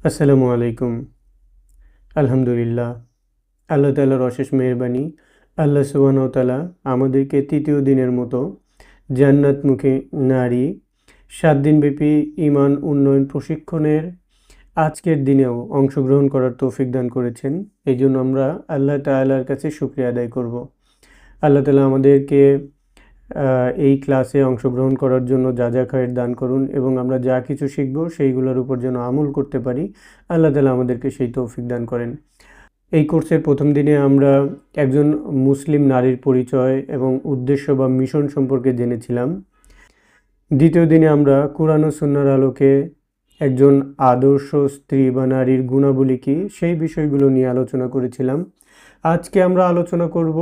আসসালামু আলাইকুম। আলহামদুলিল্লাহ। আল্লাহ তাআলার অশেষ মেহেরবানি। আল্লাহ সুবহানাহু ওয়া তাআলা আমাদেরকে তৃতীয় দিনের মতো জান্নাতমুখী নারী ৭ দিনব্যাপী ঈমান উন্নয়ন প্রশিক্ষণের আজকের দিনেও অংশগ্রহণ করার তৌফিক দান করেছেন। এইজন্য আমরা আল্লাহ তাআলার কাছে শুকরিয়া আদায় করব। আল্লাহ তাআলা আমাদেরকে এই ক্লাসে অংশগ্রহণ করার জন্য যা খায়ের দান করুন এবং আমরা যা কিছু শিখব সেইগুলোর উপর যেন আমল করতে পারি। আল্লাহ তাআলা আমাদেরকে সেই তৌফিক দান করেন। এই কোর্সের প্রথম দিনে আমরা একজন মুসলিম নারীর পরিচয় এবং উদ্দেশ্য বা মিশন সম্পর্কে জেনেছিলাম। দ্বিতীয় দিনে আমরা কুরআন ও সুন্নাহর আলোকে একজন আদর্শ স্ত্রী বা নারীর গুণাবলী কী সেই বিষয়গুলো নিয়ে আলোচনা করেছিলাম। আজকে আমরা আলোচনা করব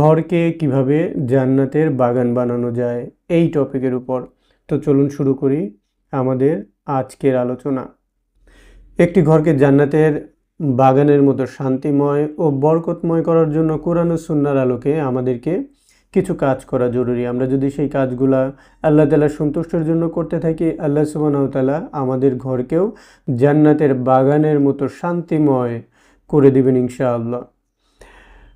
ঘরকে কিভাবে জান্নাতের বাগান বানানো যায় এই টপিকের উপর। তো চলুন শুরু করি আমাদের আজকের আলোচনা। একটি ঘরকে জান্নাতের বাগানের মতো শান্তিময় ও বরকতময় করার জন্য কুরআন ও সুন্নাহর আলোকে আমাদেরকে কিছু কাজ করা জরুরি। আমরা যদি সেই কাজগুলা আল্লাহ তাআলার সন্তুষ্টির জন্য করতে থাকি, আল্লাহ সুবহানাহু ওয়া তাআলা আমাদের ঘরকেও জান্নাতের বাগানের মতো শান্তিময় করে দিবেন ইনশাআল্লাহ।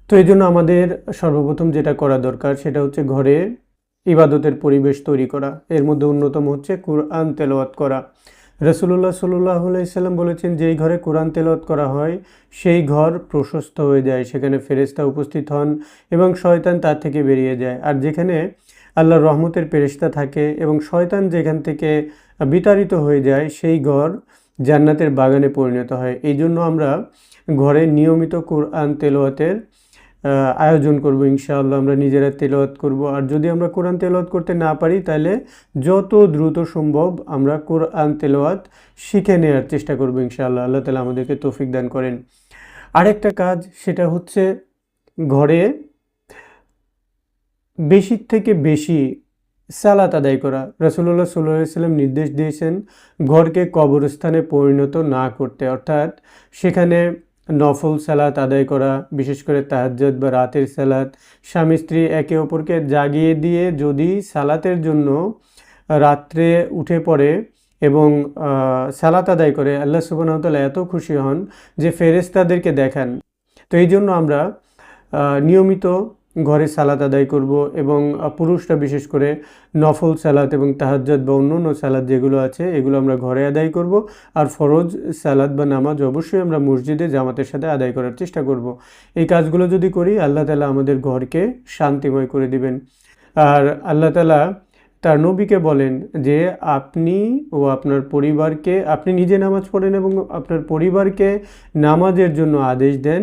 তো এই জন্য আমাদের সর্বপ্রথম যেটা করা দরকার সেটা হচ্ছে ঘরে ইবাদতের পরিবেশ তৈরি করা। এর মধ্যে অন্যতম হচ্ছে কুরআন তেলাওয়াত করা। রাসূলুল্লাহ সাল্লাল্লাহু আলাইহি সাল্লাম বলেছেন, যেই ঘরে কোরআন তেলাওয়াত করা হয় সেই ঘর প্রশস্ত হয়ে যায়, সেখানে ফেরেশতা উপস্থিত হন এবং শয়তান তার থেকে বেরিয়ে যায়। আর যেখানে আল্লাহর রহমতের ফেরেশতা থাকে এবং শয়তান যেখান থেকে বিতাড়িত হয়ে যায় সেই ঘর জান্নাতের বাগানে পরিণত হয়। এই জন্য আমরা ঘরে নিয়মিত কোরআন তেলাওয়াতের আয়োজন করব ইনশাআল্লাহ। আমরা নিজেরা তেলাওয়াত করব। আর যদি আমরা কোরআন তেলাওয়াত করতে না পারি তাহলে যত দ্রুত সম্ভব আমরা কোরআন তেলাওয়াত শিখে নেওয়ার চেষ্টা করব ইনশাআল্লাহ। আল্লাহ তাআলা আমাদেরকে তৌফিক দান করেন। আরেকটা কাজ সেটা হচ্ছে ঘরে বেশি থেকে বেশি সালাত আদায় করা। রাসূলুল্লাহ সাল্লাল্লাহু আলাইহি ওয়াসাল্লাম নির্দেশ দিয়েছেন ঘরকে কবরস্থানে পরিণত না করতে, অর্থাৎ সেখানে নফল সালাত আদায় করা, বিশেষ করে তাহাজ্জুদ বা রাতের সালাত, স্বামী স্ত্রী একে অপরকে জাগিয়ে দিয়ে যদি সালাতের জন্য রাত্রে উঠে পড়ে এবং সালাত আদায় করে, আল্লাহ সুবহানাহু ওয়া তাআলা এত খুশি হন যে ফেরেশতাদেরকে দেখান। তো এই জন্য আমরা নিয়মিত ঘরে সালাত আদায় করব এবং পুরুষরা বিশেষ করে নফল সালাত এবং তাহাজ্জুদ বা অন্যান্য সালাত যেগুলো আছে এগুলো আমরা ঘরে আদায় করব। আর ফরজ সালাত বা নামাজ অবশ্যই আমরা মসজিদে জামাতের সাথে আদায় করার চেষ্টা করব। এই কাজগুলো যদি করি আল্লাহ তাআলা আমাদের ঘরকে শান্তিময় করে দিবেন। আর আল্লাহ তাআলা তার নবীকে বলেন যে আপনি ও আপনার পরিবারকে, আপনি নিজে নামাজ পড়েন এবং আপনার পরিবারকে নামাজের জন্য আদেশ দেন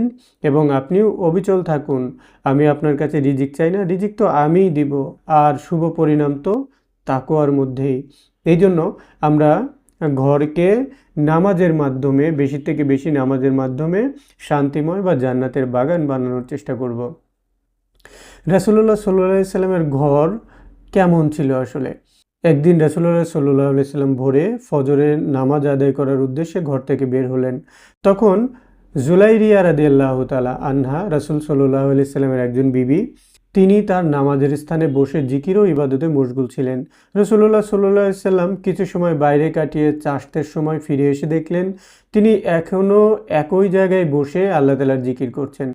এবং আপনিও অবিচল থাকুন। আমি আপনার কাছে রিজিক চাই না, রিজিক তো আমিই দিব, আর শুভ পরিণাম তো তাকওয়ার মধ্যেই। এই জন্য আমরা ঘরকে নামাজের মাধ্যমে, বেশি থেকে বেশি নামাজের মাধ্যমে শান্তিময় বা জান্নাতের বাগান বানানোর চেষ্টা করব। রাসূলুল্লাহ সাল্লাল্লাহু আলাইহি সাল্লামের ঘর কেমন ছিল আসলে? একদিন রাসূলুল্লাহ সাল্লাল্লাহু আলাইহি সাল্লাম ভোরে ফজরের নামাজ আদায় করার উদ্দেশ্যে ঘর থেকে বের হলেন। তখন জুলাইরিয়া রাদিয়াল্লাহু তাআলা আনহা, রাসূল সাল্লাল্লাহু আলাইহি সাল্লামের একজন বিবি, তিনি তার নামাজের স্থানে বসে জিকির ও ইবাদতে মশগুল ছিলেন। রাসূলুল্লাহ সাল্লাল্লাহু আলাইহি সাল্লাম কিছু সময় বাইরে কাটিয়ে চাশতের সময় ফিরে এসে দেখলেন তিনি এখনও একই জায়গায় বসে আল্লাহ তাআলার জিকির করছেন।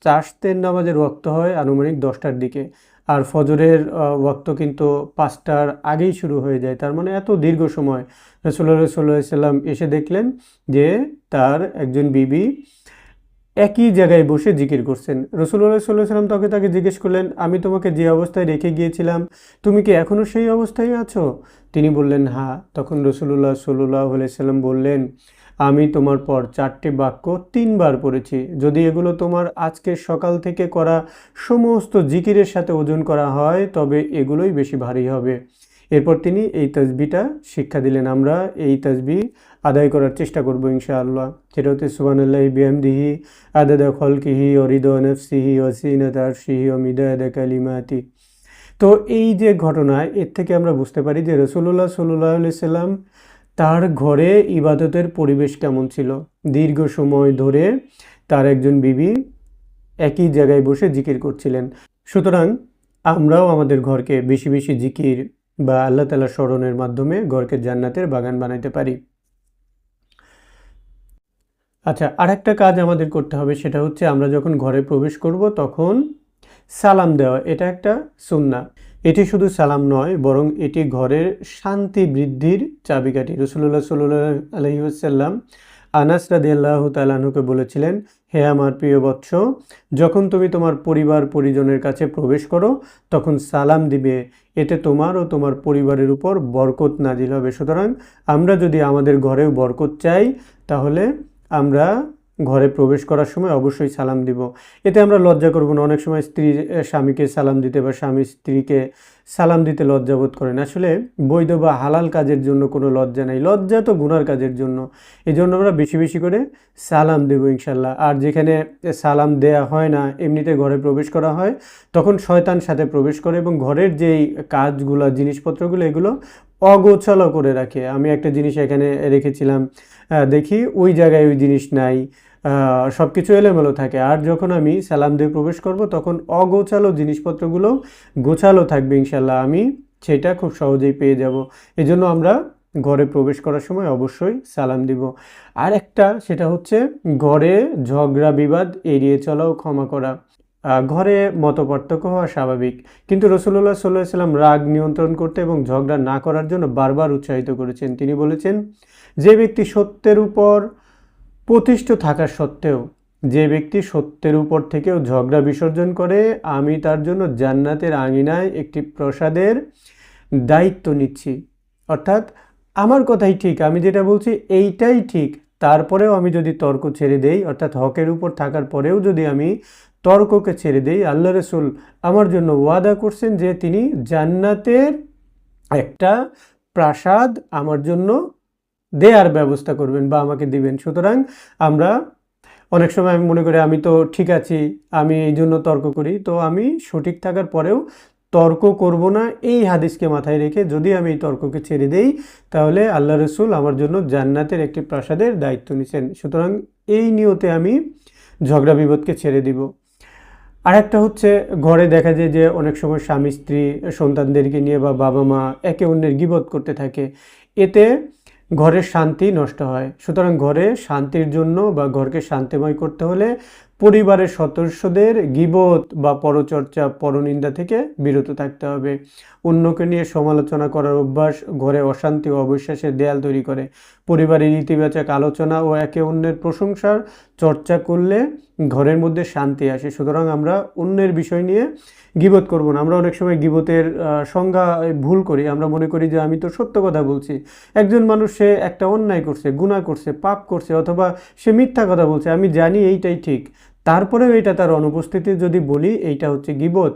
চাশতের নামাজের ওয়াক্ত হয় আনুমানিক 10টার দিকে, আর ফজরের ওয়াক্ত কিন্তু 5টার আগেই শুরু হয়ে যায়। তার মানে এত দীর্ঘ সময় রাসূলুল্লাহ সাল্লাল্লাহু আলাইহি সাল্লাম এসে দেখলেন যে তার একজন বিবি একই জায়গায় বসে জিকির করছেন। রাসূলুল্লাহ সাল্লাল্লাহু আলাইহি সাল্লাম তাকে জিজ্ঞেস করলেন, আমি তোমাকে যে অবস্থায় রেখে গিয়েছিলাম তুমি কি এখনও সেই অবস্থায় আছো? তিনি বললেন হ্যাঁ। তখন রাসূলুল্লাহ সাল্লাল্লাহু আলাইহি সাল্লাম বললেন, আমি তোমার পর 4টি বাক্য 3বার পড়েছি। যদি এগুলো তোমার আজকে সকাল থেকে করা সমস্ত জিকিরের সাথে ওজন করা হয় তবে এগুলোই বেশি ভারী হবে। এরপর তিনি এই তাসবিহটা শিক্ষা দিলেন। আমরা এই তাসবিহ আদায় করার চেষ্টা করব ইনশাআল্লাহ। সেটা হচ্ছে সুবহানাল্লাহি বিহামদিহি আদাদা খলকিহি ওয়া রিদা নাফসিহি ওয়া সিনাতা আরশিহি ওয়া মিদাদা কালিমাতি। তো এই যে ঘটনা, এর থেকে আমরা বুঝতে পারি যে রাসূলুল্লাহ সাল্লাল্লাহু আলাইহি সাল্লাম তার ঘরে ইবাদতের পরিবেশ কেমন ছিল। দীর্ঘ সময় ধরে তার একজন বিবি একই জায়গায় বসে জিকির করছিলেন। সুতরাং আমরাও আমাদের ঘরকে বেশি বেশি জিকির বা আল্লাহ তাআলার স্মরণের মাধ্যমে ঘরকে জান্নাতের বাগান বানাইতে পারি। আচ্ছা, আরেকটা কাজ আমাদের করতে হবে, সেটা হচ্ছে আমরা যখন ঘরে প্রবেশ করব তখন সালাম দেওয়া। এটা একটা সুন্নাহ। এটি শুধু সালাম নয়, বরং এটি ঘরের শান্তি বৃদ্ধির চাবিকাঠি। রাসূলুল্লাহ সাল্লাল্লাহু আলাইহি ওয়াসাল্লাম আনাস রাদিয়াল্লাহু তাআলা আনহুকে বলেছিলেন, হে আমার প্রিয় বৎস, যখন তুমি তোমার পরিবার পরিজনের কাছে প্রবেশ করো তখন সালাম দিবে, এতে তোমার ও তোমার পরিবারের উপর বরকত নাজিল হবে। সুতরাং আমরা যদি আমাদের ঘরেও বরকত চাই, তাহলে আমরা ঘরে প্রবেশ করার সময় অবশ্যই সালাম দিব। এতে আমরা লজ্জা করব না। অনেক সময় স্ত্রী স্বামীকে সালাম দিতে বা স্বামী স্ত্রীকে সালাম দিতে লজ্জাবোধ করেন। আসলে বৈধ বা হালাল কাজের জন্য কোনো লজ্জা নেই, লজ্জা তো গুনার কাজের জন্য। এই জন্য আমরা বেশি বেশি করে সালাম দেবো ইনশাল্লাহ। আর যেখানে সালাম দেয়া হয় না, এমনিতে ঘরে প্রবেশ করা হয়, তখন শয়তান সাথে প্রবেশ করে এবং ঘরের যেই কাজগুলো, জিনিসপত্রগুলো, এগুলো অগোছালো করে রাখে। আমি একটা জিনিস এখানে রেখেছিলাম, দেখি ওই জায়গায় ওই জিনিস নাই, সব কিছু এলোমেলো থাকে। আর যখন আমি সালাম দিয়ে প্রবেশ করব তখন অগোছালো জিনিসপত্রগুলো গোছালো থাকবে ইনশাল্লাহ, আমি সেটা খুব সহজেই পেয়ে যাব। এজন্য আমরা ঘরে প্রবেশ করার সময় অবশ্যই সালাম দিব। আর একটা, সেটা হচ্ছে ঘরে ঝগড়া বিবাদ এড়িয়ে চলা ও ক্ষমা করা। ঘরে মতপার্থক্য হওয়া স্বাভাবিক, কিন্তু রাসূলুল্লাহ সাল্লাল্লাহু আলাইহি ওয়াসাল্লাম রাগ নিয়ন্ত্রণ করতে এবং ঝগড়া না করার জন্য বারবার উৎসাহিত করেছেন। তিনি বলেছেন, যে ব্যক্তি সত্যের উপর প্রতিষ্ঠিত থাকা সত্ত্বেও, যে ব্যক্তি সত্যের উপর থেকেও ঝগড়া বিসর্জন করে, আমি তার জন্য জান্নাতের আঙিনায় একটি প্রসাদের দায়িত্ব নিচ্ছি। অর্থাৎ আমার কথাই ঠিক, আমি যেটা বলছি এইটাই ঠিক, তারপরেও আমি যদি তর্ক ছেড়ে দেই, অর্থাৎ হকের উপর থাকার পরেও যদি আমি তর্ককে ছেড়ে দেই, আল্লাহ রসুল আমার জন্য ওয়াদা করছেন যে তিনি জান্নাতের একটা প্রাসাদ আমার জন্য দেয়ার ব্যবস্থা করবেন বা আমাকে দিবেন। সুতরাং আমরা অনেক সময় আমি মনে করি আমি তো ঠিক আছি, আমি এই জন্য তর্ক করি। তো আমি সঠিক থাকার পরেও তর্ক করব না, এই হাদিসকে মাথায় রেখে যদি আমি এই তর্ককে ছেড়ে দেই, তাহলে আল্লাহ রসুল আমার জন্য জান্নাতের একটি প্রাসাদের দায়িত্ব নিছেন। সুতরাং এই নিয়তে আমি ঝগড়া বিবাদকে ছেড়ে দিব। আরেকটা হচ্ছে, ঘরে দেখা যায় যে অনেক সময় স্বামী স্ত্রী সন্তানদেরকে নিয়ে বা বাবা মা একে অন্যের গীবত করতে থাকে, এতে ঘরের শান্তি নষ্ট হয়। সুতরাং ঘরে শান্তির জন্য বা ঘরকে শান্তিময় করতে হলে পরিবারের সদস্যদের গীবত বা পরচর্চা, পরনিন্দা থেকে বিরত থাকতে হবে। অন্যকে নিয়ে সমালোচনা করার অভ্যাস ঘরে অশান্তি ও অবিশ্বাসের দেয়াল তৈরি করে। পরিবারের ইতিবাচক আলোচনা ও একে অন্যের প্রশংসার চর্চা করলে ঘরের মধ্যে শান্তি আসে। সুতরাং আমরা অন্যের বিষয় নিয়ে গীবত করব না। আমরা অনেক সময় গীবতের সংজ্ঞা ভুল করি। আমরা মনে করি যে আমি তো সত্য কথা বলছি। একজন মানুষ সে একটা অন্যায় করছে, গুনাহ করছে, পাপ করছে, অথবা সে মিথ্যা কথা বলছে, আমি জানি এইটাই ঠিক, তারপরেও এটা তার অনুপস্থিতি যদি বলি, এইটা হচ্ছে গীবত।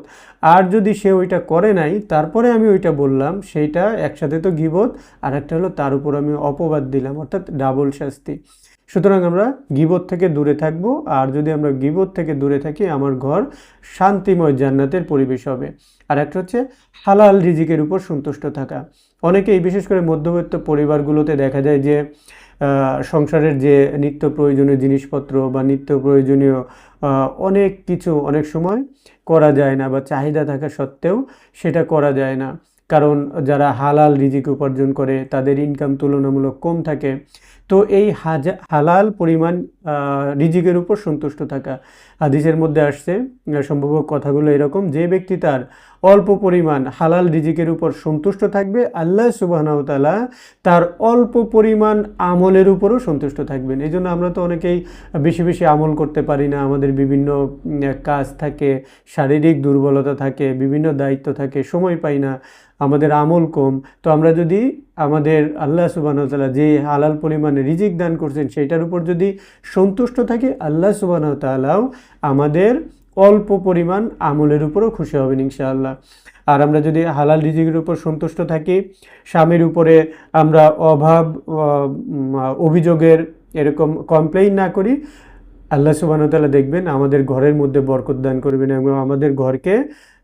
আর যদি সে ওইটা করে নাই, তারপরে আমি ওইটা বললাম, সেইটা একসাথে তো গীবত। আর একটা হলো তার উপর আমি অপবাদ দিলাম, অর্থাৎ ডাবল শাস্তি। সুতরাং আমরা গীবত থেকে দূরে থাকব। আর যদি আমরা গীবত থেকে দূরে থাকি, আমার ঘর শান্তিময় জান্নাতের পরিবেশ হবে। আর একটা হচ্ছে হালাল রিজিকের উপর সন্তুষ্ট থাকা। অনেকেই, বিশেষ করে মধ্যবিত্ত পরিবারগুলোতে দেখা যায় যে সংসারের যে নিত্য প্রয়োজনীয় জিনিসপত্র বা নিত্য প্রয়োজনীয় অনেক কিছু অনেক সময় করা যায় না, বা চাহিদা থাকা সত্ত্বেও সেটা করা যায় না। কারণ যারা হালাল রিজিক উপার্জন করে তাদের ইনকাম তুলনামূলক কম থাকে। তো এই হালাল পরিমাণ রিজিকের উপর সন্তুষ্ট থাকা, হাদিসের মধ্যে আসছে, সম্ভব কথাগুলো এরকম, যে ব্যক্তি তার অল্প পরিমাণ হালাল রিজিকের উপর সন্তুষ্ট থাকবে, আল্লাহ সুবহানাহু ওয়া তাআলা তার অল্প পরিমাণ আমলের উপরও সন্তুষ্ট থাকবেন। এই জন্য আমরা তো অনেকেই বেশি বেশি আমল করতে পারি না, আমাদের বিভিন্ন কাজ থাকে, শারীরিক দুর্বলতা থাকে, বিভিন্ন দায়িত্ব থাকে, সময় পাই না, আমাদের আমল কম। তো আমরা যদি আমাদের আল্লাহ সুবহানাহু ওয়া তাআলা যে হালাল পরিমাণে রিজিক দান করছেন সেইটার উপর যদি সন্তুষ্ট থাকি, আল্লাহ সুবহানাহু ওয়া তাআলাও আমাদের অল্প পরিমাণ আমলের উপরও খুশি হবেন ইনশাআল্লাহ। আর আমরা যদি হালাল রিজিকের উপর সন্তুষ্ট থাকি, স্বামীর উপরে আমরা অভাব অভিযোগের এরকম কমপ্লেইন না করি, আল্লাহ সুবহানাহু ওয়া তাআলা দেখবেন আমাদের ঘরের মধ্যে বরকত দান করবেন এবং আমাদের ঘরকে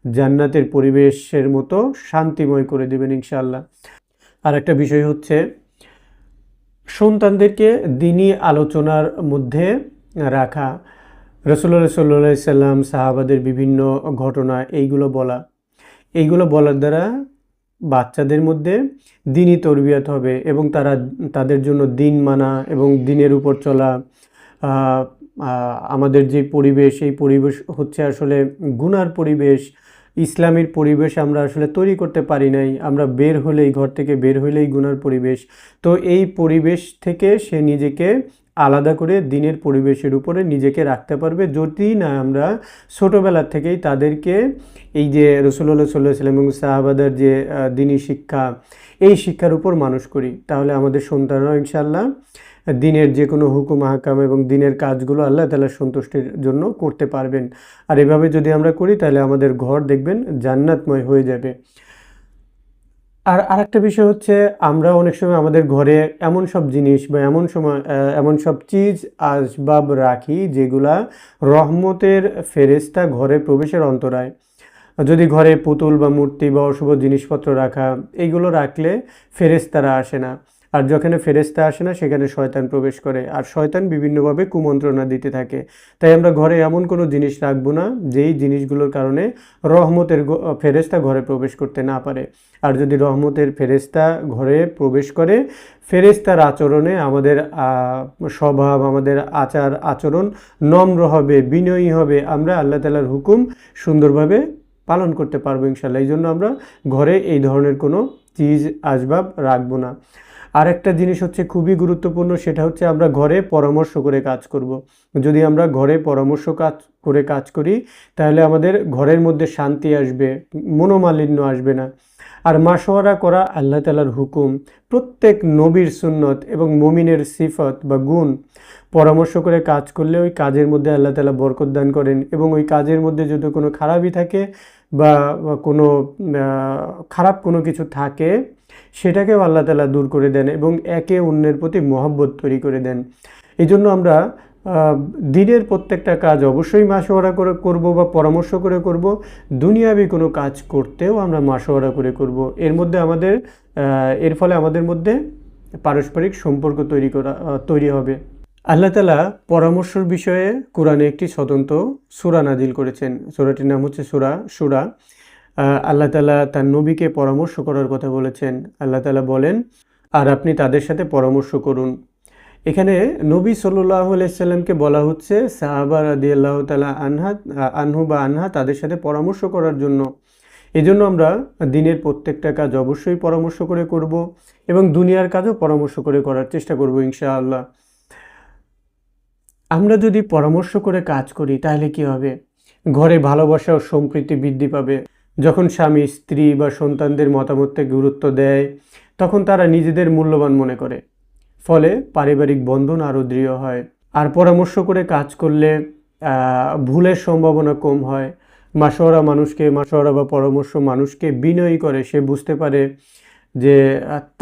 জান্নাতের পরিবেশের মতো শান্তিময় করে দেবেন ইনশাআল্লাহ। আর একটা বিষয় হচ্ছে, সন্তানদেরকে দিনী আলোচনার মধ্যে রাখা। রাসূলুল্লাহ সাল্লাল্লাহু আলাইহি সাল্লাম, সাহাবাদের বিভিন্ন ঘটনা, এইগুলো বলার দ্বারা বাচ্চাদের মধ্যে দিনী তরবিয়ত হবে এবং তারা তাদের জন্য দিন মানা এবং দিনের উপর চলা, আমাদের যে পরিবেশ, এই পরিবেশ হচ্ছে আসলে গুনার পরিবেশ, ইসলামের পরিবেশ আমরা আসলে তৈরি করতে পারি নাই। আমরা বের হলেই, ঘর থেকে বের হলেই গুনার পরিবেশ। তো এই পরিবেশ থেকে সে নিজেকে আলাদা করে দিনের পরিবেশের উপরে নিজেকে রাখতে পারবে, যদি না আমরা ছোটোবেলা থেকেই তাদেরকে এই যে রাসূলুল্লাহ সাল্লাল্লাহু আলাইহি ওয়াসাল্লাম এবং সাহাবাদের যে দ্বীনি শিক্ষা, এই শিক্ষার উপর মানুষ করি, তাহলে আমাদের সন্তানরাও ইনশাআল্লাহ দিনের যে কোনো হুকুম আহকাম এবং দিনের কাজগুলো আল্লাহ তাআলার সন্তুষ্টির জন্য করতে পারবেন। আর এভাবে যদি আমরা করি তাহলে আমাদের ঘর দেখবেন জান্নাতময় হয়ে যাবে। আর আরেকটা বিষয় হচ্ছে, আমরা অনেক সময় আমাদের ঘরে এমন সব জিনিস বা এমন সব চিজ আসবাব রাখি যেগুলা রহমতের ফেরেশতা ঘরে প্রবেশের অন্তরায়। যদি ঘরে পুতুল বা মূর্তি বা অশুভ জিনিসপত্র রাখা, এইগুলো রাখলে ফেরেশতারা আসে না। আর যেখানে ফেরেশতা আসে না সেখানে শয়তান প্রবেশ করে, আর শয়তান বিভিন্নভাবে কুমন্ত্রণা দিতে থাকে। তাই আমরা ঘরে এমন কোনো জিনিস রাখবো না যেই জিনিসগুলোর কারণে রহমতের ফেরেশতা ঘরে প্রবেশ করতে না পারে। আর যদি রহমতের ফেরেশতা ঘরে প্রবেশ করে, ফেরেশতার আচরণে আমাদের স্বভাব, আমাদের আচার আচরণ নম্র হবে, বিনয়ী হবে, আমরা আল্লাহ তাআলার হুকুম সুন্দরভাবে পালন করতে পারবো ইনশাআল্লাহ। এই জন্য আমরা ঘরে এই ধরনের কোনো চিজ আসবাব রাখবো না। আরেকটা জিনিস হচ্ছে খুবই গুরুত্বপূর্ণ, সেটা হচ্ছে আমরা ঘরে পরামর্শ করে কাজ করব। যদি আমরা ঘরে পরামর্শ করে কাজ করি তাহলে আমাদের ঘরের মধ্যে শান্তি আসবে, মনোমালিন্য আসবে না। আর মাশওয়ারা করা আল্লাহ তাআলার হুকুম, প্রত্যেক নবীর সুন্নত এবং মুমিনের সিফত বা গুণ। পরামর্শ করে কাজ করলে ওই কাজের মধ্যে আল্লাহ তাআলা বরকত দান করেন, এবং ওই কাজের মধ্যে যদি কোনো খারাপই থাকে বা কোনো খারাপ কোনো কিছু থাকে সেটাকেও আল্লাহ তাআলা দূর করে দেন এবং একে অন্যের প্রতি মহব্বত তৈরি করে দেন। এই জন্য আমরা দিনের প্রত্যেকটা কাজ অবশ্যই মাশওয়ারা করে করব বা পরামর্শ করে করব। দুনিয়াবি কোনো কাজ করতেও আমরা মাশওয়ারা করে করব। এর ফলে আমাদের মধ্যে পারস্পরিক সম্পর্ক তৈরি হবে। আল্লাহ তাআলা পরামর্শের বিষয়ে কোরআনে একটি স্বতন্ত্র সূরা নাজিল করেছেন। সূরাটির নাম হচ্ছে সূরা শুরা। আল্লাহ তাআলা তার নবীকে পরামর্শ করার কথা বলেছেন। আল্লাহ তাআলা বলেন, আর আপনি তাদের সাথে পরামর্শ করুন। এখানে নবী সাল্লাল্লাহু আলাইহি সাল্লামকে বলা হচ্ছে সাহাবা রাদিয়াল্লাহু তাআলা আনহু বা আনহা তাদের সাথে পরামর্শ করার জন্য। এজন্য আমরা দিনের প্রত্যেকটা কাজ অবশ্যই পরামর্শ করে করব এবং দুনিয়ার কাজও পরামর্শ করে করার চেষ্টা করব ইনশাআল্লাহ। আমরা যদি পরামর্শ করে কাজ করি তাহলে কি হবে? ঘরে ভালোবাসা ও সম্প্রীতি বৃদ্ধি পাবে। যখন স্বামী, স্ত্রী বা সন্তানদের মতামতকে গুরুত্ব দেয়, তখন তারা নিজেদের মূল্যবান মনে করে। ফলে পারিবারিক বন্ধন আরও দৃঢ় হয়। আর পরামর্শ করে কাজ করলে ভুলের সম্ভাবনা কম হয়। মাশওয়ারা বা পরামর্শ মানুষকে বিনয়ী করে। সে বুঝতে পারে যে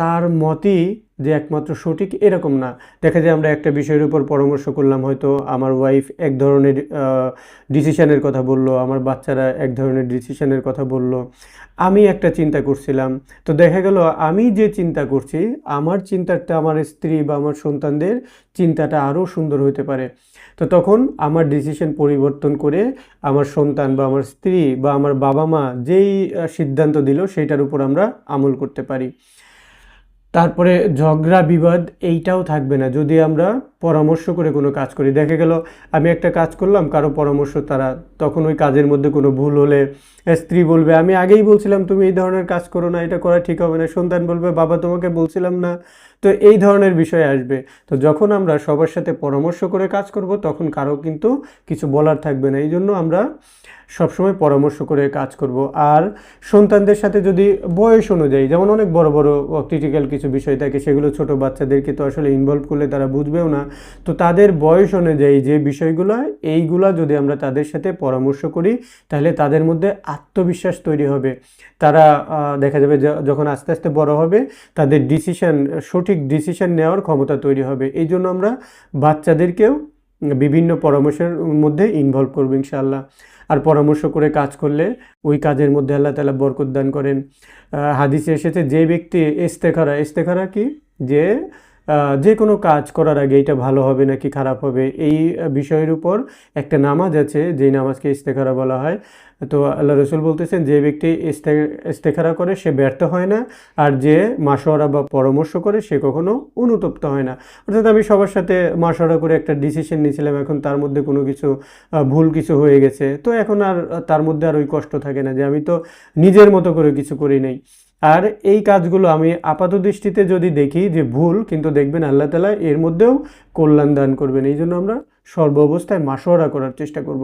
তার মতই যে একমাত্র সঠিক, এরকম না। দেখা যায় আমরা একটা বিষয়ের উপর পরামর্শ করলাম, হয়তো আমার ওয়াইফ এক ধরনের ডিসিশনের কথা বলল, আমার বাচ্চারা এক ধরনের ডিসিশনের কথা বলল, আমি একটা চিন্তা করছিলাম। তো দেখা গেল আমি যে চিন্তা করছি, আমার চিন্তাটা আমার স্ত্রী বা আমার সন্তানদের চিন্তাটা আরও সুন্দর হতে পারে। তো তখন আমার ডিসিশন পরিবর্তন করে আমার সন্তান বা আমার স্ত্রী বা আমার বাবা মা যেই সিদ্ধান্ত দিল সেটার উপর আমরা আমল করতে পারি। তারপরে ঝগড়া বিবাদ এইটাও থাকবে না যদি আমরা পরামর্শ করে কোনো কাজ করি। দেখা গেল আমি একটা কাজ করলাম, কারো পরামর্শ তারা, তখন ওই কাজের মধ্যে কোনো ভুল হলে স্ত্রী বলবে আমি আগেই বলছিলাম তুমি এই ধরনের কাজ করো না, এটা করা ঠিক হবে না। সন্তান বলবে বাবা তোমাকে বলছিলাম না। তো এই ধরনের বিষয় আসবে। তো যখন আমরা সবার সাথে পরামর্শ করে কাজ করব তখন কারো কিন্তু কিছু বলার থাকবে না। এই জন্য আমরা সবসময় পরামর্শ করে কাজ করব। আর সন্তানদের সাথে যদি বয়স অনুযায়ী, যেমন অনেক বড় বড় ক্রিটিক্যাল কিছু বিষয় থাকে, সেগুলো ছোট বাচ্চাদেরকে তো আসলে ইনভলভ করলে তারা বুঝবেও না। তো তাদের বয়স অনুযায়ী যে বিষয়গুলো, এইগুলা যদি আমরা তাদের সাথে পরামর্শ করি তাহলে তাদের মধ্যে আত্মবিশ্বাস তৈরি হবে। তারা দেখা যাবে যখন আস্তে আস্তে বড় হবে তাদের সঠিক ডিসিশন নেওয়ার ক্ষমতা তৈরি হবে। এই জন্য আমরা বাচ্চাদেরকেও বিভিন্ন পরামর্শের মধ্যে ইনভলভ করবো ইনশাআল্লাহ। আর পরামর্শ করে কাজ করলে ওই কাজের মধ্যে আল্লাহ তাআলা বরকত দান করেন। হাদিসে এসেছে যে ব্যক্তি ইস্তেখারা কি, যে যে কোনো কাজ করার আগে এটা ভালো হবে নাকি খারাপ হবে এই বিষয়ের উপর একটা নামাজ আছে, যেই নামাজকে ইস্তেখারা বলা হয়। তো আল্লাহ রসুল বলতেছেন, যে ব্যক্তি ইস্তেখারা করে সে ব্যর্থ হয় না, আর যে মাশওয়ারা বা পরামর্শ করে সে কখনো অনুতপ্ত হয় না। অর্থাৎ আমি সবার সাথে মাশওয়ারা করে একটা ডিসিশন নিয়েছিলাম, এখন তার মধ্যে কোনো কিছু ভুল কিছু হয়ে গেছে, তো এখন আর তার মধ্যে আর ওই কষ্ট থাকে না যে আমি তো নিজের মতো করে কিছু করি নাই। আর এই কাজগুলো আমি আপাত দৃষ্টিতে যদি দেখি যে ভুল, কিন্তু দেখবেন আল্লাহ তাআলা এর মধ্যেও কল্যাণ দান করবেন। এই জন্য আমরা সর্ব অবস্থায় মাশওয়ারা করার চেষ্টা করব।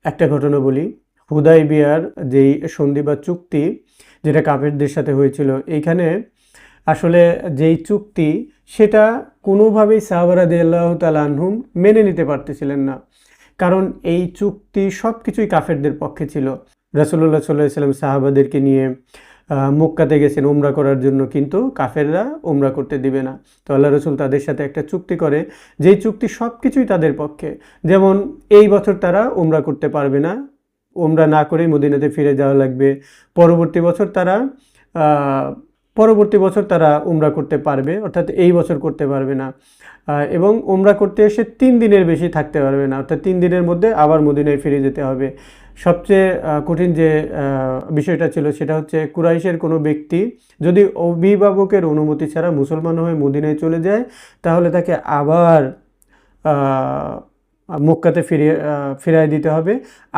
একটা ঘটনা বলি, হুদাইবিয়ার যেই সন্ধি বা চুক্তি যেটা কাফেরদের সাথে হয়েছিল, এইখানে আসলে যেই চুক্তি সেটা কোনোভাবেই সাহাবা রাদিয়াল্লাহু তাআলা আনহুম মেনে নিতে পারতেছিলেন না, কারণ এই চুক্তি সব কিছুই কাফেরদের পক্ষে ছিল। রাসূলুল্লাহ সাল্লাল্লাহু আলাইহি ওয়াসাল্লাম সাহাবাদেরকে নিয়ে মক্কাতে গেছেন উমরা করার জন্য, কিন্তু কাফেররা উমরা করতে দিবে না। তো আল্লাহ রসুল তাদের সাথে একটা চুক্তি করে, যেই চুক্তি সব কিছুই তাদের পক্ষে। যেমন এই বছর তারা উমরা করতে পারবে না, উমরা না করেই মদিনাতে ফিরে যাওয়া লাগবে। পরবর্তী বছর তারা আহ, পরবর্তী বছর তারা উমরা করতে পারবে, অর্থাৎ এই বছর করতে পারবে না। এবং উমরা করতে এসে 3 দিনের বেশি থাকতে পারবে না, অর্থাৎ 3 দিনের মধ্যে আবার মদিনায় ফিরে যেতে হবে। সবচেয়ে কঠিন যে বিষয়টা ছিল সেটা হচ্ছে, কুরাইশের কোনো ব্যক্তি যদি অভিভাবকের অনুমতি ছাড়া মুসলমান হয়ে মদিনায় চলে যায়, তাহলে তাকে আবার মক্কাতে ফিরিয়ে দিতে হবে।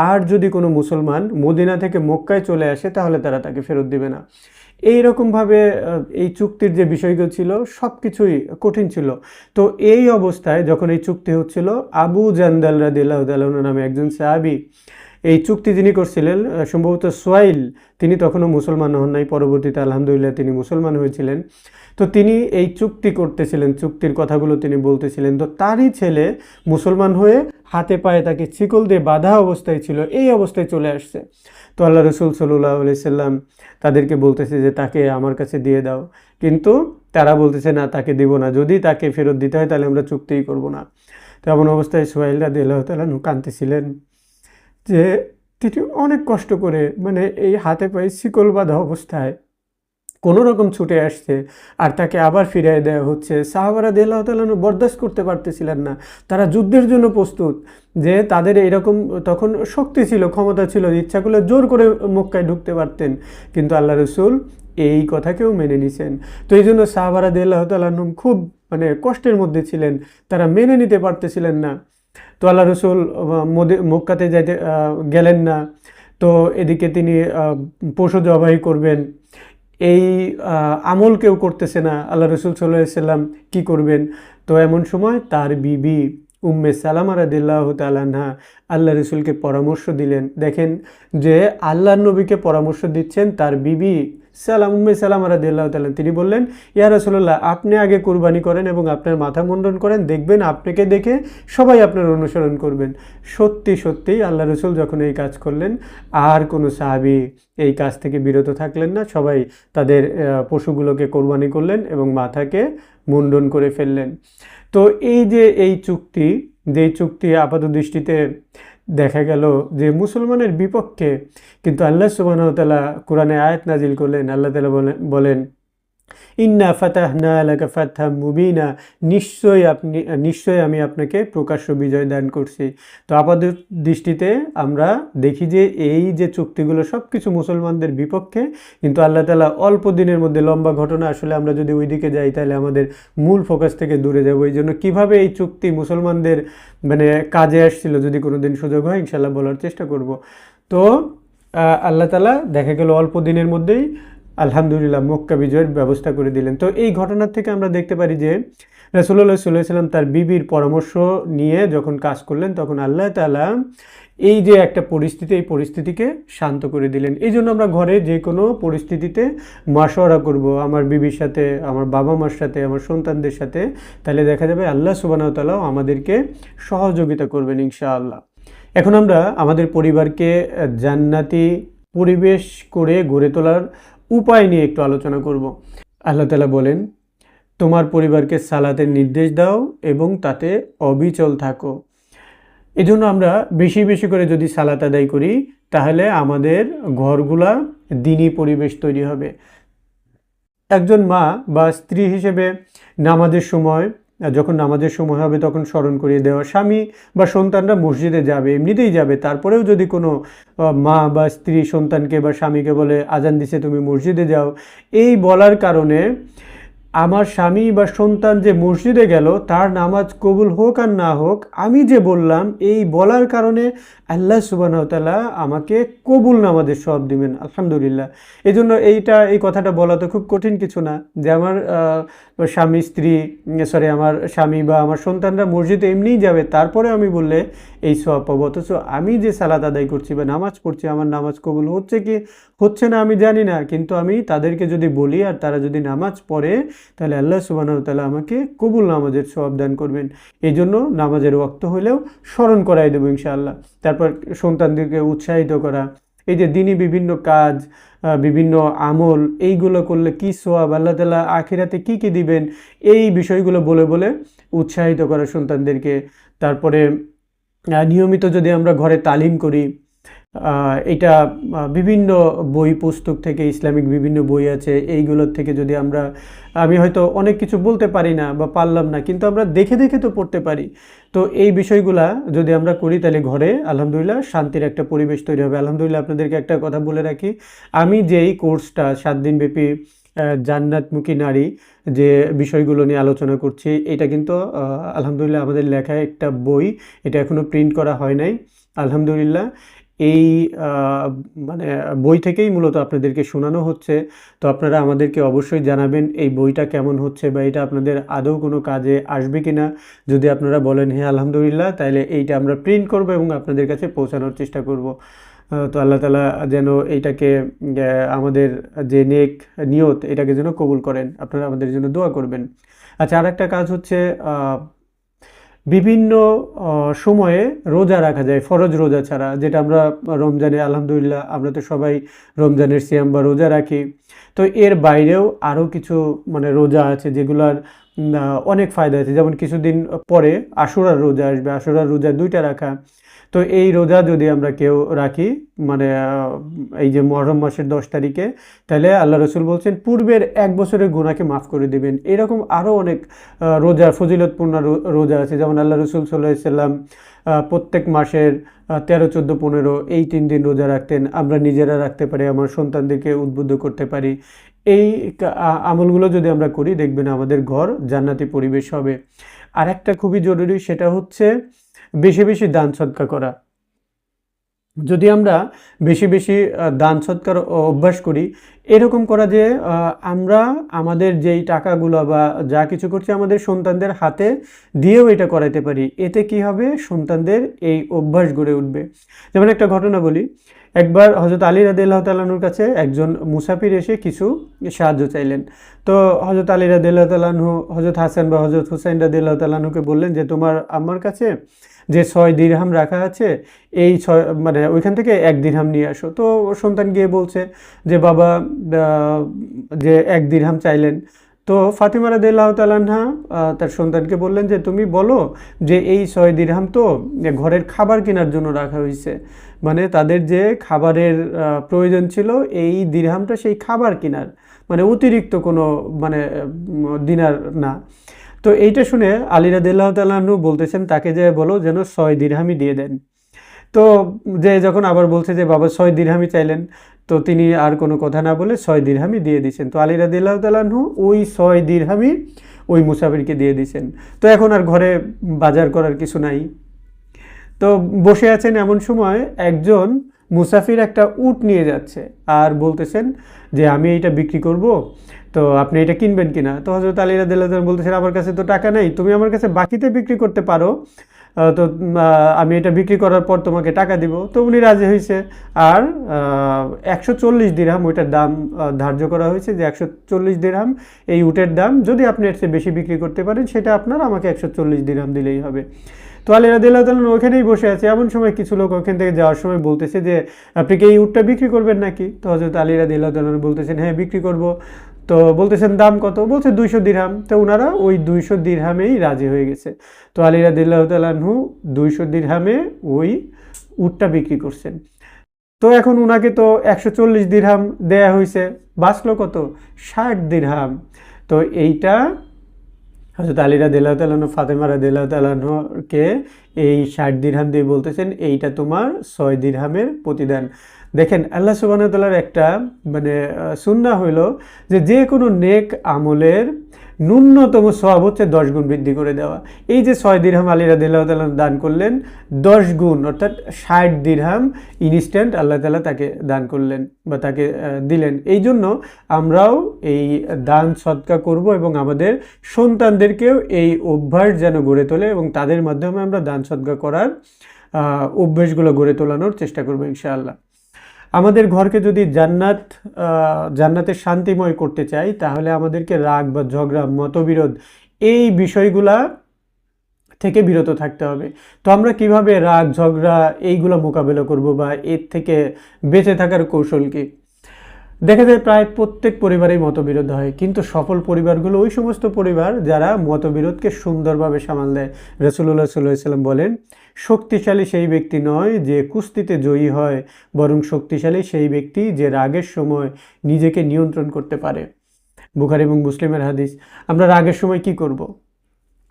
আর যদি কোনো মুসলমান মদিনা থেকে মক্কায় চলে আসে, তাহলে তারা তাকে ফেরত দিবে না। এই রকমভাবে এই চুক্তির যে বিষয়গুলো ছিল সব কিছুই কঠিন ছিল। তো এই অবস্থায় যখন এই চুক্তি হচ্ছিল, আবু জান্দাল রাদিয়াল্লাহু তাআলা নামে একজন সাহাবী এই চুক্তি যিনি করছিলেন, সম্ভবত সোয়াইল, তিনি তখনও মুসলমান হন নাই, পরবর্তীতে আলহামদুলিল্লাহ তিনি মুসলমান হয়েছিলেন। তো তিনি এই চুক্তি করতেছিলেন, চুক্তির কথাগুলো তিনি বলতেছিলেন। তো তারই ছেলে মুসলমান হয়ে হাতে পায়ে তাকে শিকল দিয়ে বাঁধা অবস্থায় ছিল, এই অবস্থায় চলে আসছে। তো আল্লাহ রসুল সাল্লাল্লাহু আলাইহি সাল্লাম তাদেরকে বলতেছে যে তাকে আমার কাছে দিয়ে দাও, কিন্তু তারা বলতেছে না, তাকে দিব না, যদি তাকে ফেরত দিতে হয় তাহলে আমরা চুক্তিই করব না। তো এমন অবস্থায় সোহাইল রাদিয়াল্লাহু তাআলা কাঁদতেছিলেন যে তিনি অনেক কষ্ট করে, মানে এই হাতে পায়ে শিকল বাঁধা অবস্থায় কোনো রকম ছুটে আসছে, আর তাকে আবার ফিরিয়ে দেওয়া হচ্ছে। সাহাবারা রাদিয়াল্লাহু তাআলা বরদাস্ত করতে পারতেছিলেন না, তারা যুদ্ধের জন্য প্রস্তুত, যে তাদের এরকম তখন শক্তি ছিল, ক্ষমতা ছিল, ইচ্ছা করলে জোর করে মক্কায় ঢুকতে পারতেন, কিন্তু আল্লাহ রসুল এই কথাকেও মেনে নিছেন। তো এই জন্য সাহাবারা রাদিয়াল্লাহু তাআলা খুব মানে কষ্টের মধ্যে ছিলেন, তারা মেনে নিতে পারতেছিলেন না। তো আল্লাহ রসুল মক্কাতে যাইতে গেলেন না। তো এদিকে তিনি পশু জবাই করবেন, এই আমল কেউ করতেছে না, আল্লাহ রসুল সাল্লাল্লাহু আলাইহি সাল্লাম কী করবেন? তো এমন সময় তার বিবি উম্মে সালামা রাদিয়াল্লাহু তাআলা আনহা আল্লাহ রসুলকে পরামর্শ দিলেন। দেখেন যে আল্লাহর নবীকে পরামর্শ দিচ্ছেন তার বিবি উম্মে সালামা রাদিয়াল্লাহু তাআলা, তিনি বললেন, ইয়া রাসূলুল্লাহ, আপনি আগে কুরবানি করেন এবং আপনার মাথা মুন্ডন করেন, দেখবেন আপনাকে দেখে সবাই আপনার অনুসরণ করবেন। সত্যি সত্যিই আল্লাহ রসুল যখন এই কাজ করলেন, আর কোনো সাহাবী এই কাজ থেকে বিরত থাকলেন না, সবাই তাদের পশুগুলোকে কোরবানি করলেন এবং মাথাকে মুন্ডন করে ফেললেন। তো এই যে এই চুক্তি, যেই চুক্তি আপাত দৃষ্টিতে দেখা গেল যে মুসলমানের বিপক্ষে, কিন্তু আল্লাহ সুবহানাহু ওয়া তাআলা কোরআনে আয়াত নাজিল করলেন। আল্লাহ তাআলা বলেন, ইন্না ফাতাহনা লাকা ফাতহাম মুবিনা, নিশ্চয়ই আমি আপনাকে প্রকাশ্য বিজয় দান করছি। তো আপাত দৃষ্টিতে আমরা দেখি যে এই যে চুক্তিগুলো সব কিছু মুসলমানদের বিপক্ষে, কিন্তু আল্লাহ তাআলা অল্প দিনের মধ্যে, লম্বা ঘটনা, আসলে আমরা যদি ওই দিকে যাই তাহলে আমাদের মূল ফোকাস থেকে দূরে যাব। এই জন্য কীভাবে এই চুক্তি মুসলমানদের মানে কাজে আসছিল, যদি কোনো দিন সুযোগ হয় ইনশাল্লাহ বলার চেষ্টা করব। তো আল্লাহ তাআলা দেখা গেল অল্প দিনের মধ্যেই আলহামদুলিল্লাহ মক্কা বিজয়ের ব্যবস্থা করে দিলেন। তো এই ঘটনার থেকে আমরা দেখতে পারি যে রাসূলুল্লাহ সাল্লাল্লাহু আলাইহি ওয়াসাল্লাম তার বিবির পরামর্শ নিয়ে যখন কাজ করলেন, তখন আল্লাহ তাআলা এই যে একটা পরিস্থিতি, এই পরিস্থিতিকে শান্ত করে দিলেন। এই জন্য আমরা ঘরে যে কোনো পরিস্থিতিতে মাশওয়ারা করব, আমার বিবির সাথে, আমার বাবা মার সাথে, আমার সন্তানদের সাথে, তাহলে দেখা যাবে আল্লাহ সুবহানাহু ওয়া তাআলা আমাদেরকে সহযোগিতা করবেন ইনশাআল্লাহ। এখন আমরা আমাদের পরিবারকে জান্নাতি পরিবেশ করে গড়ে তোলার উপায় নিয়ে একটু আলোচনা করব। আল্লাহ তাআলা বলেন, তোমার পরিবারকে সালাতের নির্দেশ দাও এবং তাতে অবিচল থাকো। এজন্য আমরা বেশি বেশি করে যদি সালাত আদায় করি, তাহলে আমাদের ঘরগুলা দ্বীনি পরিবেশ তৈরি হবে। একজন মা বা স্ত্রী হিসেবে নামাজের সময় যখন নামাজের সময় হবে তখন স্মরণ করিয়ে দেওয়া। স্বামী বা সন্তানরা মসজিদে যাবে, এমনিতেই যাবে, তারপরেও যদি কোনো মা বা স্ত্রী সন্তানকে বা স্বামীকে বলে আজান দিছে তুমি মসজিদে যাও, এই বলার কারণে আমার স্বামী বা সন্তান যে মসজিদে গেল তার নামাজ কবুল হোক আর না হোক, আমি যে বললাম এই বলার কারণে আল্লাহ সুবহানাহু ওয়া তাআলা আমাকে কবুল নামাজের সওয়াব দিবেন, আলহামদুলিল্লাহ। এই জন্য এই কথাটা বলা তো খুব কঠিন কিছু না যে আমার আমার স্বামী বা আমার সন্তানরা মসজিদে এমনিই যাবে, তারপরে আমি বললে এই সওয়াব পাবো। অথচ আমি যে সালাত আদায় করছি বা নামাজ পড়ছি, আমার নামাজ কবুল হচ্ছে কি হচ্ছে না আমি জানি না, কিন্তু আমি তাদেরকে যদি বলি আর তারা যদি নামাজ পড়ে, তাহলে আল্লাহ সুবহানাহু ওয়া তাআলা আমাকে কবুল নামাজের সওয়াব দান করবেন। এই জন্য নামাজের ওয়াক্ত হলেও স্মরণ করাই দেবো ইনশাআল্লাহ। তারপর সন্তানদেরকে উৎসাহিত করা, এই যে দিনই বিভিন্ন কাজ, বিভিন্ন আমল, এইগুলো করলে কি সওয়াব, আল্লাহ তাআলা আখিরাতে কি কি দিবেন, এই বিষয়গুলো বলে বলে উৎসাহিত করা সন্তানদেরকে। তারপরে নিয়মিত যদি আমরা ঘরে তালিম করি, এটা বিভিন্ন বই পুস্তক থেকে, ইসলামিক বিভিন্ন বই আছে, এইগুলোর থেকে যদি আমি হয়তো অনেক কিছু বলতে পারি না বা পারলাম না, কিন্তু আমরা দেখে দেখে তো পড়তে পারি। তো এই বিষয়গুলা যদি আমরা করি তাহলে ঘরে আলহামদুলিল্লাহ শান্তির একটা পরিবেশ তৈরি হবে। আলহামদুলিল্লাহ আপনাদেরকে একটা কথা বলে রাখি, আমি যেই কোর্সটা 7 দিনব্যাপী জান্নাতমুখী নারী যে বিষয়গুলো নিয়ে আলোচনা করছি, এটা কিন্তু আলহামদুলিল্লাহ আমাদের লেখা একটা বই, এটা এখনও প্রিন্ট করা হয় নাই আলহামদুলিল্লাহ। এই মানে বই থেকেই মূলত আপনাদেরকে শোনানো হচ্ছে। তো আপনারা আমাদেরকে অবশ্যই জানাবেন এই বইটা কেমন হচ্ছে বা এটা আপনাদের আদৌ কোনো কাজে আসবে কি না। যদি আপনারা বলেন হ্যাঁ আলহামদুলিল্লাহ, তাহলে এইটা আমরা প্রিন্ট করব এবং আপনাদের কাছে পৌঁছানোর চেষ্টা করব। তো আল্লাহ তাআলা যেন এইটাকে আমাদের যে নিয়ত এটাকে যেন কবুল করেন, আপনারা আমাদের জন্য দোয়া করবেন। আচ্ছা, আর একটা কাজ হচ্ছে বিভিন্ন সময়ে রোজা রাখা যায় ফরজ রোজা ছাড়া, যেটা আমরা রমজানে আলহামদুলিল্লাহ আমরা তো সবাই রমজানের সিয়াম বা রোজা রাখি। তো এর বাইরেও আরও কিছু রোজা আছে যেগুলার অনেক ফায়দা আছে। যেমন কিছুদিন পরে আশুরার রোজা আসবে, আশুরার রোজা 2টা রাখা। তো এই রোজা যদি আমরা কেউ রাখি এই যে মুহররম মাসের 10 তারিখে, তাহলে আল্লাহ রসুল বলছেন পূর্বের 1 বছরের গুনাহকে মাফ করে দেবেন। এরকম আরও অনেক রোজার ফজিলতপূর্ণ রোজা আছে। যেমন আল্লাহ রসুল সাল্লাল্লাহু আলাইহি সাল্লাম প্রত্যেক মাসের 13, 14, 15 এই 3 দিন রোজা রাখতেন। আমরা নিজেরা রাখতে পারি, আমার সন্তানদেরকে উদ্বুদ্ধ করতে পারি। এই আমলগুলো যদি আমরা করি, দেখবেন আমাদের ঘর জান্নাতি পরিবেশ হবে। আর একটা খুবই জরুরি, সেটা হচ্ছে বেশি বেশি দান সদকা করা। যদি আমরা বেশি বেশি দান সৎকার অভ্যাস করি, এরকম করা যে আমরা আমাদের যেই টাকাগুলো বা যা কিছু করছি আমাদের সন্তানদের হাতে দিয়েও এটা করাইতে পারি, এতে কি হবে, সন্তানদের এই অভ্যাস গড়ে উঠবে। যেমন একটা ঘটনা বলি, একবার হযরত আলী রাদিয়াল্লাহু তাআলা আনহুর কাছে একজন মুসাফির এসে কিছু সাহায্য চাইলেন। তো হযরত আলী রাদিয়াল্লাহু তাআলা আনহু হযরত হাসান বা হযরত হুসাইন রাদিয়াল্লাহু তাআলা আনহুকে বললেন যে তোমার আম্মার কাছে যে 6 দিরহাম রাখা আছে, এই 6 ওইখান থেকে 1 দিরহাম নিয়ে আসো। তো সন্তান গিয়ে বলছে যে বাবা যে 1 দিরহাম চাইলেন। তো ফাতিমা রাদিয়াল্লাহু তাআলা আনহা তার সন্তানকে বললেন যে তুমি বলো যে এই 6 দিরহাম তো ঘরের খাবার কেনার জন্য রাখা হয়েছে, তাদের যে খাবারের প্রয়োজন ছিল, এই দিরহামটা সেই খাবার কেনার, অতিরিক্ত কোনো দিনার না। তো এইটা শুনে আলী রাদিয়াল্লাহু তাআলা আনহু বলতেছেন তাকে যে বলো যেন 6 দিরহামই দিয়ে দেন। তো যে যখন আবার বলছে যে বাবা 6 দিরহামই চাইলেন, তো তিনি আর কোনো কথা না বলে 6 দিরহামই দিয়ে দিয়েছেন। তো আলী রাদিয়াল্লাহু তাআলা আনহু ওই 6 দিরহামই ওই মুসাফিরকে দিয়ে দিয়েছেন। তো এখন আর ঘরে বাজার করার কিছু নাই। তো বসে আছেন, এমন সময় একজন মুসাফির একটা উট নিয়ে যাচ্ছে আর বলতেছেন যে আমি এইটা বিক্রি করব, তো আপনি এটা কিনবেন কিনা। তো হযরত আলী রাদিয়াল্লাহু তাআলা বলতেছেন আমার কাছে তো টাকা নেই, তুমি আমার কাছে বাকিতে বিক্রি করতে পারো, তো আমি এটা বিক্রি করার পর তোমাকে টাকা দিব। তো উনি রাজি হয়েছে। আর 140 দিরহাম ওইটার দাম ধার্য করা হয়েছে যে 140 দিরহাম এই উটের দাম, যদি আপনি এর চেয়ে বেশি বিক্রি করতে পারেন সেটা আপনার, আমাকে 140 দিরহাম দিলেই হবে। তো আলী রাদিয়াল্লাহু তাআলা ওখানেই বসে আছে, এমন সময় কিছু লোক ওখান থেকে যাওয়ার সময় বলতেছে যে আপনি কি এই উটটা বিক্রি করবেন নাকি। তো হযরত আলী রাদিয়াল্লাহু তাআলা বলতেছেন হ্যাঁ বিক্রি করব। তো বলতেছেন দাম কত, বলছে 200 দিরহাম। তো ওনারা ওই 200 দিরহামেই রাজি হয়ে গেছে। তো আলী রাদিয়াল্লাহু তাআলা আনহু 200 দিরহামে ওই উটটা বিক্রি করছেন। তো এখন উনাকে তো 140 দিরহাম দেয়া হয়েছে, বাঁচলো কত? 60 দিরহাম। তো এইটা হযরত আলী রাদিয়াল্লাহু তাআলা আনহু ফাতেমা রাদিয়াল্লাহু তাআলা আনহাকে এই 60 দিরহাম দিয়ে বলতেছেন এইটা তোমার 6 দিরহামের প্রতিদান। দেখেন আল্লাহ সুবহানাহু ওয়া তাআলার একটা মানে সুন্নাহ হইলো যে কোনো নেক আমলের ন্যূনতম সওয়াব হচ্ছে 10 গুণ বৃদ্ধি করে দেওয়া। এই যে 6 দিরহাম আলী রাদিয়াল্লাহু তাআলা দান করলেন, 10 গুণ অর্থাৎ 60 দিরহাম ইনস্ট্যান্ট আল্লাহ তাআলা তাকে দান করলেন বা তাকে দিলেন। এই জন্য আমরাও এই দান সদকা করব এবং আমাদের সন্তানদেরকেও এই অভ্যাস যেন গড়ে তোলে এবং তাদের মাধ্যমে আমরা দান সদকা করার অভ্যাসগুলো গড়ে তোলানোর চেষ্টা করব ইনশাআল্লাহ। আমাদের ঘরকে যদি জান্নাতে শান্তিময় করতে চাই, তাহলে আমাদেরকে রাগ বা ঝগড়া, মতবিরোধ এই বিষয়গুলা থেকে বিরত থাকতে হবে। তো আমরা কিভাবে রাগ ঝগড়া এইগুলো মোকাবেলা করব বা এর থেকে বেঁচে থাকার কৌশল কি? দেখা যায় প্রায় প্রত্যেক পরিবারেই মতবিরোধ হয়, কিন্তু সফল পরিবারগুলো ওই সমস্ত পরিবার যারা মতবিরোধকে সুন্দরভাবে সামাল দেয়। রাসূলুল্লাহ সাল্লাল্লাহু আলাইহি ওয়াসাল্লাম বলেন, শক্তিশালী সেই ব্যক্তি নয় যে কুস্তিতে জয়ী হয়, বরং শক্তিশালী সেই ব্যক্তি যে রাগের সময় নিজেকে নিয়ন্ত্রণ করতে পারে। বুখারী এবং মুসলিমের হাদিস। আমরা রাগের সময় কি করব?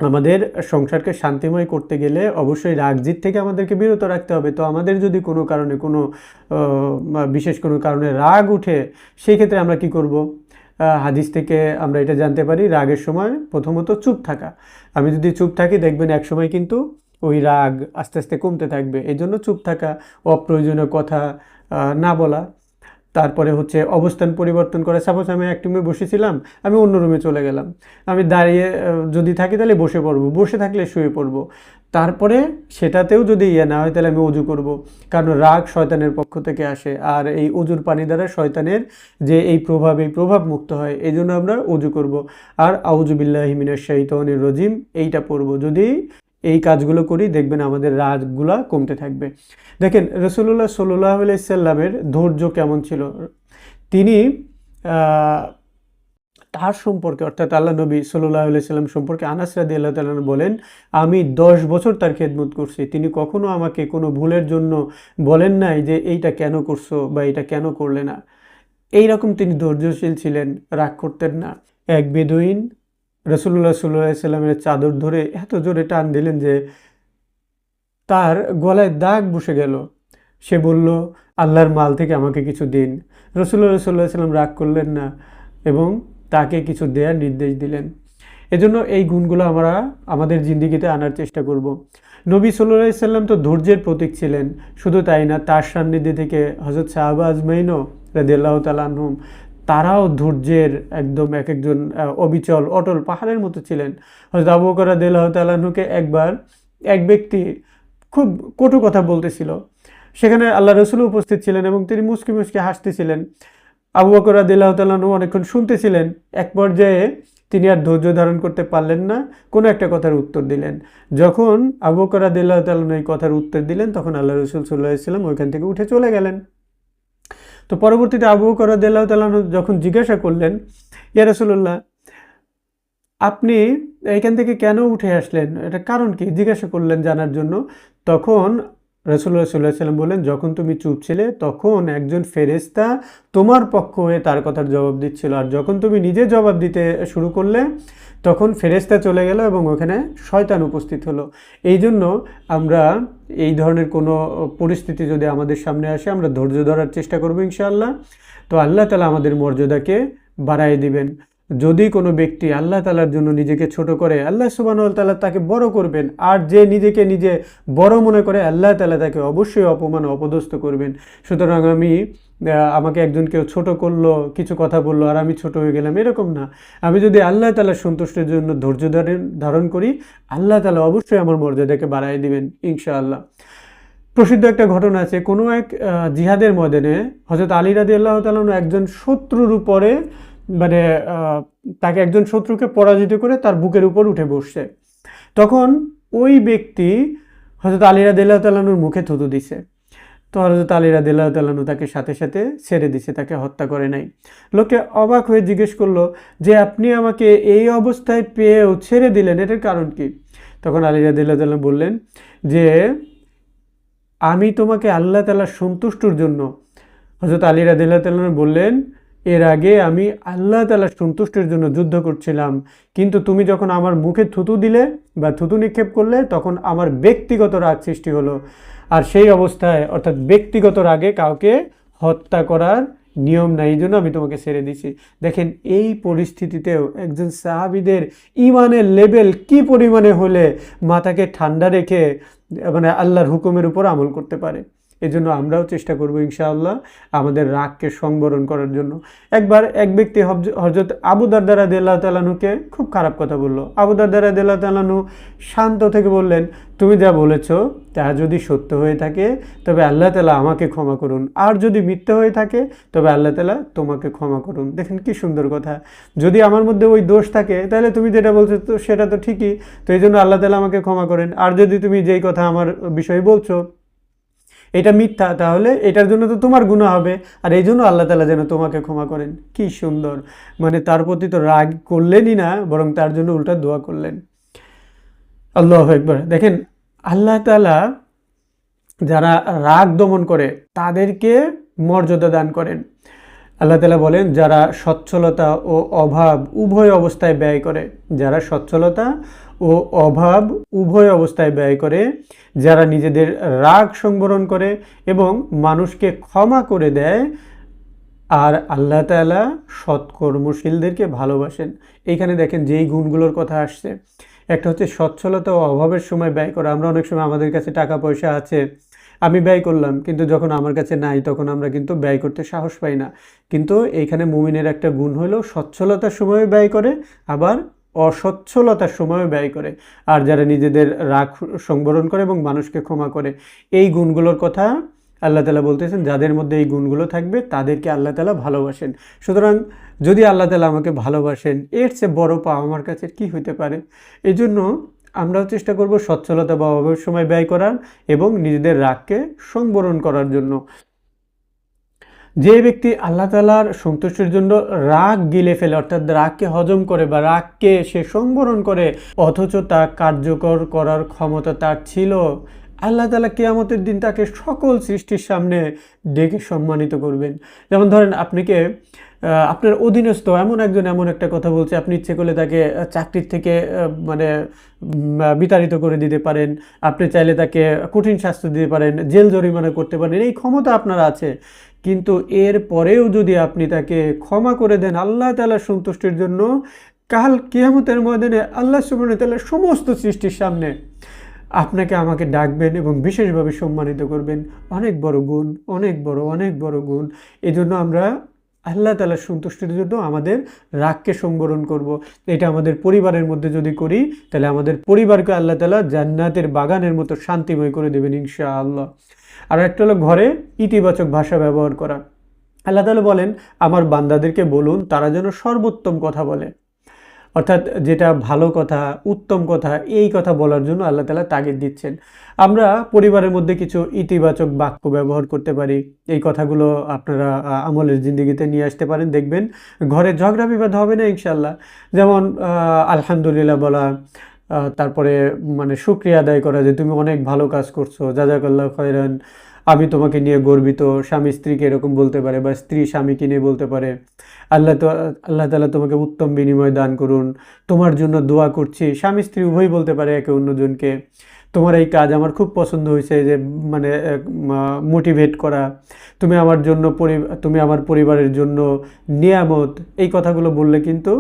আমাদের সংসারকে শান্তিময় করতে গেলে অবশ্যই রাগ জিদ থেকে আমাদেরকে বিরত রাখতে হবে। তো আমাদের যদি কোনো কারণে বিশেষ কোনো কারণে রাগ উঠে, সেই ক্ষেত্রে আমরা কি করব? হাদিস থেকে আমরা এটা জানতে পারি, রাগের সময় প্রথমত চুপ থাকা। আমি যদি চুপ থাকি দেখবেন এক সময় কিন্তু ওই রাগ আস্তে আস্তে কমতে থাকবে। এই জন্য চুপ থাকা, অপ্রয়োজনীয় কথা না বলা। তারপরে হচ্ছে অবস্থান পরিবর্তন করা। সাপোজ আমি এক রুমে বসেছিলাম, আমি অন্য রুমে চলে গেলাম। আমি দাঁড়িয়ে যদি থাকি তাহলে বসে পড়বো, বসে থাকলে শুয়ে পড়বো। তারপরে সেটাতেও যদি না হয় তাহলে আমি অজু করব। কারণ রাগ শয়তানের পক্ষ থেকে আসে, আর এই অজুর পানি দ্বারা শয়তানের যে এই প্রভাব মুক্ত হয়। এই জন্য আমরা অজু করব। আর আউযু বিল্লাহি মিনাশ শাইতানির রাজিম এইটা পড়ব। যদি এই কাজগুলো করি দেখবেন আমাদের রাগগুলা কমতে থাকবে। দেখেন রাসূলুল্লাহ সাল্লাল্লাহু আলাইহি সাল্লামের ধৈর্য কেমন ছিল। তিনি তার সম্পর্কে অর্থাৎ আল্লাহ নবী সাল্লাল্লাহু আলাইহি সাল্লাম সম্পর্কে আনাস রাদিয়াল্লাহু তাআলা বলেন, আমি 10 বছর তার খেদমত করছি, তিনি কখনো আমাকে কোনো ভুলের জন্য বলেন নাই যে এইটা কেন করছো বা এটা কেন করলে না। এইরকম তিনি ধৈর্যশীল ছিলেন, রাগ করতেন না। এক বেদুইন রাসূলুল্লাহ সাল্লাল্লাহু আলাইহি সাল্লামের চাদর ধরে এত জোরে টান দিলেন যে তার গলায় দাগ বসে গেল। সে বলল, আল্লাহর মাল থেকে আমাকে কিছু দিন। রাসূলুল্লাহ সাল্লাল্লাহু আলাইহি সাল্লাম রাগ করলেন না এবং তাকে কিছু দেওয়ার নির্দেশ দিলেন। এজন্য এই গুণগুলো আমরা আমাদের জিন্দেগিতে আনার চেষ্টা করব। নবী সাল্লাল্লাহু আলাইহি সাল্লাম তো ধৈর্যের প্রতীক ছিলেন। শুধু তাই না, তার সান্নিধ্যে থেকে হযরত সাহাবা আজমাইনও রাদিয়াল্লাহু তাআলা আনহুম, তারাও ধৈর্যের একদম একজন অবিচল অটল পাহাড়ের মতো ছিলেন। হযরত আবু বকর রাদিয়াল্লাহু তাআলা আনহুকে একবার এক ব্যক্তি খুব কটু কথা বলতেছিল। সেখানে আল্লাহ রসুল উপস্থিত ছিলেন এবং তিনি মুচকি মুচকি হাসতেছিলেন। আবু বকর রাদিয়াল্লাহু তাআলা আনহু অনেকক্ষণ শুনতেছিলেন। এক পর্যায়ে তিনি আর ধৈর্য ধারণ করতে পারলেন না, কোনো একটা কথার উত্তর দিলেন। যখন আবু বকর রাদিয়াল্লাহু তাআলা আনহু এই কথার উত্তর দিলেন, তখন আল্লাহ রসুল সাল্লাল্লাহু আলাইহি ওয়াসাল্লাম ওইখান থেকে উঠে চলে গেলেন। তো পরবর্তীতে আবু বকর রাদিয়াল্লাহু তাআলা আনহু যখন জিজ্ঞাসা করলেন, ইয়া রাসূলুল্লাহ, আপনি এখান থেকে কেন উঠে আসলেন, এটা কারণ কি জিজ্ঞাসা করলেন জানার জন্য। তখন রাসূলুল্লাহ সাল্লাল্লাহু আলাইহি ওয়াসাল্লাম বললেন, যখন তুমি চুপ ছিলে তখন একজন ফেরেশতা তোমার পক্ষ হয়ে তার কথার জবাব দিচ্ছিল, আর যখন তুমি নিজে জবাব দিতে শুরু করলে তখন ফেরেশতা চলে গেল এবং ওখানে শয়তান উপস্থিত হলো। এই জন্য আমরা এই ধরনের কোনো পরিস্থিতি যদি আমাদের সামনে আসে, আমরা ধৈর্য ধরার চেষ্টা করবো ইনশাআল্লাহ। তো আল্লাহ তাআলা আমাদের মর্যাদাকে বাড়ায় দিবেন। যদি কোনো ব্যক্তি আল্লাহ তাআলার জন্য নিজেকে ছোট করে, আল্লাহ সুবহানাহু ওয়া তাআলা তাকে বড় করবেন। আর যে নিজেকে নিজে বড় মনে করে, আল্লাহ তাআলা তাকে অবশ্যই অপমান অপদস্থ করবেন। সুতরাং আমাকে একজন কেউ ছোট করলো, কিছু কথা বললো আর আমি ছোট হয়ে গেলাম, এরকম না। আমি যদি আল্লাহ তাআলার সন্তুষ্টির জন্য ধৈর্য ধারণ করি, আল্লাহ তাআলা অবশ্যই আমার মর্যাদাকে বাড়ায় দিবেন ইনশাআল্লাহ। প্রসিদ্ধ একটা ঘটনা আছে, কোনো এক জিহাদের ময়দানে হযরত আলী রাদিয়াল্লাহু তাআলা একজন শত্রুর উপরে তাকে একজন শত্রুকে পরাজিত করে তার বুকের উপর উঠে বসছে। তখন ওই ব্যক্তি হযরত আলী রাদিয়াল্লাহু তাআলার মুখে থুতু দিছে। তো হযরত আলী রাদিয়াল্লাহু তাআলা তাকে সাথে সাথে ছেড়ে দিছে, তাকে হত্যা করে নাই। লোকে অবাক হয়ে জিজ্ঞেস করলো যে, আপনি আমাকে এই অবস্থায় পেয়েও ছেড়ে দিলেন, এটার কারণ কি? তখন আলী রাদিয়াল্লাহু তাআলা বললেন যে, আমি তোমাকে আল্লাহ তাআলার সন্তুষ্টর জন্য, হযরত আলী রাদিয়াল্লাহু তাআলা বললেন, এর আগে আমি আল্লাহ তাআলার সন্তুষ্টির জন্য যুদ্ধ করছিলাম, কিন্তু তুমি যখন আমার মুখে থুতু দিলে বা থুতু নিক্ষেপ করলে তখন আমার ব্যক্তিগত রাগ সৃষ্টি হলো। আর সেই অবস্থায় অর্থাৎ ব্যক্তিগত রাগে কাউকে হত্যা করার নিয়ম নাই, এই জন্য আমি তোমাকে ছেড়ে দিছি। দেখেন এই পরিস্থিতিতেও একজন সাহাবীদের ইমানের লেভেল কি পরিমাণে হলে মাথাকে ঠান্ডা রেখে মানে আল্লাহর হুকুমের উপর আমল করতে পারে। এজন্য আমরাও চেষ্টা করব ইনশাআল্লাহ আমাদের রাগকে সংবরণ করার জন্য। একবার এক ব্যক্তি হযরত আবু দারদা রাদিয়াল্লাহু তাআলা আনহুকে খুব খারাপ কথা বলল। আবু দারদা রাদিয়াল্লাহু তাআলা আনহু শান্ত থেকে বললেন, তুমি যা বলেছ তা যদি সত্য হয়ে থাকে তবে আল্লাহ তাআলা আমাকে ক্ষমা করুন, আর যদি মিথ্যা হয়ে থাকে তবে আল্লাহ তাআলা তোমাকে ক্ষমা করুন। দেখেন কি সুন্দর কথা, যদি আমার মধ্যে ওই দোষ থাকে তাহলে তুমি যেটা বলছো তো সেটা তো ঠিকই, তো এই জন্য আল্লাহ তাআলা আমাকে ক্ষমা করেন। আর যদি তুমি যেই কথা আমার বিষয়ে বলছো এটা মিথ্যা, তাহলে এটার জন্য তো তোমার গুনাহ হবে, আর এই জন্য আল্লাহ তাআলা যেন তোমাকে ক্ষমা করেন। কি সুন্দর, মানে তার প্রতি তো রাগ করলেনই না, বরং তার জন্য উল্টা দোয়া করলেন। আল্লাহু আকবার। দেখেন আল্লাহ তাআলা যারা রাগ দমন করে তাদেরকে মর্যাদা দান করেন। আল্লাহ তাআলা বলেন, যারা সচ্ছলতা ও অভাব উভয় অবস্থায় ব্যয় করে, যারা সচ্ছলতা ও অভাব উভয় অবস্থায় ব্যয় করে, যারা নিজেদের রাগ সংবরণ করে এবং মানুষকে ক্ষমা করে দেয়, আর আল্লাহ তাআলা সৎকর্মশীলদেরকে ভালোবাসেন। এইখানে দেখেন যেই গুণগুলোর কথা আসছে, একটা হচ্ছে সচ্ছলতা ও অভাবের সময় ব্যয় করা। আমরা অনেক সময় আমাদের কাছে টাকা পয়সা আছে, আমি ব্যয় করলাম, কিন্তু যখন আমার কাছে নাই তখন আমরা কিন্তু ব্যয় করতে সাহস পাই না। কিন্তু এইখানে মুমিনের একটা গুণ হলো সচ্ছলতার সময় ব্যয় করে, আবার অসচ্ছলতার সময়ও ব্যয় করে। আর যারা নিজেদের রাগ সংবরণ করে এবং মানুষকে ক্ষমা করে, এই গুণগুলোর কথা আল্লাহ তাআলা বলতেছেন, যাদের মধ্যে এই গুণগুলো থাকবে তাদেরকে আল্লাহ তাআলা ভালোবাসেন। সুতরাং যদি আল্লাহ তাআলা আমাকে ভালোবাসেন, এর চেয়ে বড় পাওয়া আমার কাছে কি হইতে পারে? এই জন্য আমরাও চেষ্টা করব সচ্ছলতা বা অভাবের সময় ব্যয় করার এবং নিজেদের রাগকে সংবরণ করার জন্য। যে ব্যক্তি আল্লাহ তাআলার সন্তুষ্টির জন্য রাগ গিলে ফেলে, অর্থাৎ রাগকে হজম করে বা রাগকে সে সংবরণ করে, অথচ তা কার্যকর করার ক্ষমতা তার ছিল, আল্লাহ তাআলা কিয়ামতের দিন তাকে সকল সৃষ্টির সামনে ডেকে সম্মানিত করবেন। যেমন ধরেন আপনাকে আপনার অধীনস্থ এমন একটা কথা বলছে, আপনি ইচ্ছে করলে তাকে চাকরির থেকে মানে বিতাড়িত করে দিতে পারেন, আপনি চাইলে তাকে কঠিন শাস্তি দিতে পারেন, জেল জরিমানা করতে পারেন, এই ক্ষমতা আপনার আছে। কিন্তু এর পরেও যদি আপনি তাকে ক্ষমা করে দেন আল্লাহ তাআলার সন্তুষ্টির জন্য, কাল কিয়ামতের ময়দানে আল্লাহ সুবহানাহু ওয়া তাআলা সমস্ত সৃষ্টির সামনে আপনাকে আমাকে ডাকবেন এবং বিশেষভাবে সম্মানিত করবেন। অনেক বড় গুণ, অনেক বড় গুণ। এজন্য আমরা আল্লাহ তাআলার সন্তুষ্টির জন্য আমাদের রাগকে সংবরণ করব। এটা আমাদের পরিবারের মধ্যে যদি করি, তাহলে আমাদের পরিবারকে আল্লাহ তাআলা জান্নাতের বাগানের মতো শান্তিময় করে দেবেন ইনশাআল্লাহ। আর একটা হলো ঘরে ইতিবাচক ভাষা ব্যবহার করা। আল্লাহ তাআলা বলেন, আমার বান্দাদেরকে বলুন তারা যেন সর্বোত্তম কথা বলে, অর্থাৎ যেটা ভালো কথা, উত্তম কথা, এই কথা বলার জন্য আল্লাহ তাআলা তাগিদ দিচ্ছেন। আমরা পরিবারের মধ্যে কিছু ইতিবাচক বাক্য ব্যবহার করতে পারি। এই কথাগুলো আপনারা আমলের জিন্দেগিতে নিয়ে আসতে পারেন, দেখবেন ঘরে ঝগড়া বিবাদ হবে না ইনশাআল্লাহ। যেমন আলহামদুলিল্লাহ বলা, তারপরে মানে শুকরিয়া আদায় করা যে তুমি অনেক ভালো কাজ করছো, জাযাকাল্লাহু খায়রান, আমি তোমাকে নিয়ে গর্বিত। স্বামী স্ত্রীকে এরকম বলতে পারে, বা স্ত্রী স্বামীকে নিয়ে বলতে পারে, আল্লাহ তাআলা তোমাকে উত্তম বিনিময় দান করুন, তোমার জন্য দোয়া করছি। স্বামী স্ত্রী উভয়ই বলতে পারে একে অন্যজনকে, তোমার এই কাজ আমার খুব পছন্দ হয়েছে, যে মানে মোটিভেট করা, তুমি আমার পরিবারের জন্য নিয়ামত। এই কথাগুলো বললে কিন্তু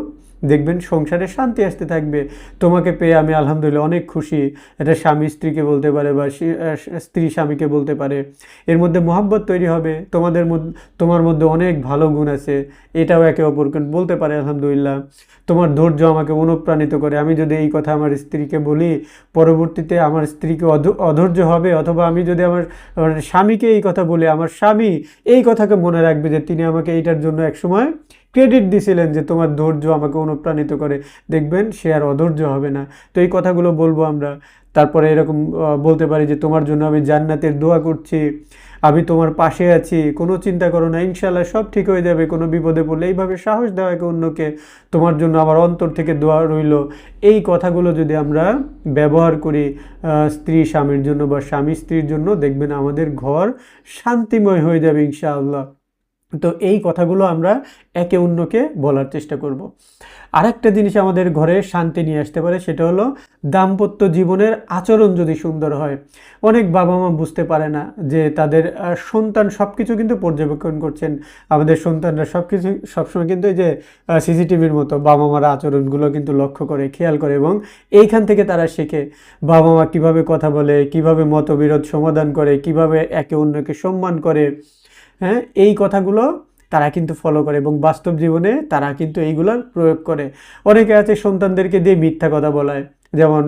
দেখবেন সংসারে শান্তি আসতে থাকবে। তোমাকে পেয়ে আমি আলহামদুলিল্লাহ অনেক খুশি, এটা স্বামী স্ত্রীকে বলতে পারে বা স্ত্রী স্বামীকে বলতে পারে। এর মধ্যে মহব্বত তৈরি হবে, তোমার মধ্যে অনেক ভালো গুণ আছে, এটাও একে অপরকে বলতে পারে আলহামদুলিল্লাহ। তোমার ধৈর্য আমাকে অনুপ্রাণিত করে, আমি যদি এই কথা আমার স্ত্রীকে বলি, পরবর্তীতে আমার স্ত্রীকে অধৈর্য হবে, অথবা আমি যদি আমার স্বামীকে এই কথা বলি, আমার স্বামী এই কথাকে মনে রাখবে যে তিনি আমাকে এইটার জন্য একসময় ক্রেডিট দিছিলেন, যে তোমার ধৈর্য আমাকে অনুপ্রাণিত করে, দেখবেন সে আর অধৈর্য হবে না। তো এই কথাগুলো বলবো আমরা। তারপরে এরকম বলতে পারি যে তোমার জন্য আমি জান্নাতের দোয়া করছি, আমি তোমার পাশে আছি, কোনো চিন্তা করো না, ইনশাল্লাহ সব ঠিক হয়ে যাবে, কোনো বিপদে পড়লে এইভাবে সাহস দেওয়া একে অন্যকে, তোমার জন্য আমার অন্তর থেকে দোয়া রইল। এই কথাগুলো যদি আমরা ব্যবহার করি স্ত্রী স্বামীর জন্য বা স্বামী স্ত্রীর জন্য, দেখবেন আমাদের ঘর শান্তিময় হয়ে যাবে ইনশাআল্লাহ। তো এই কথাগুলো আমরা একে অন্যকে বলার চেষ্টা করব। আরেকটা জিনিস আমাদের ঘরে শান্তি নিয়ে আসতে পারে, সেটা হলো দাম্পত্য জীবনের আচরণ যদি সুন্দর হয়। অনেক বাবা মা বুঝতে পারে না যে তাদের সন্তান সব কিছু কিন্তু পর্যবেক্ষণ করছেন। আমাদের সন্তানরা সব কিছু সবসময় কিন্তু এই যে সিসিটিভির মতো বাবা মারা আচরণগুলো কিন্তু লক্ষ্য করে, খেয়াল করে, এবং এইখান থেকে তারা শেখে বাবা মা কীভাবে কথা বলে, কীভাবে মতবিরোধ সমাধান করে, কিভাবে একে অন্যকে সম্মান করে। হ্যাঁ, এই কথাগুলো তারা কিন্তু ফলো করে এবং বাস্তব জীবনে তারা কিন্তু এইগুলোর প্রয়োগ করে। অনেকে আছে সন্তানদেরকে দিয়ে মিথ্যা কথা বলায়, যেমন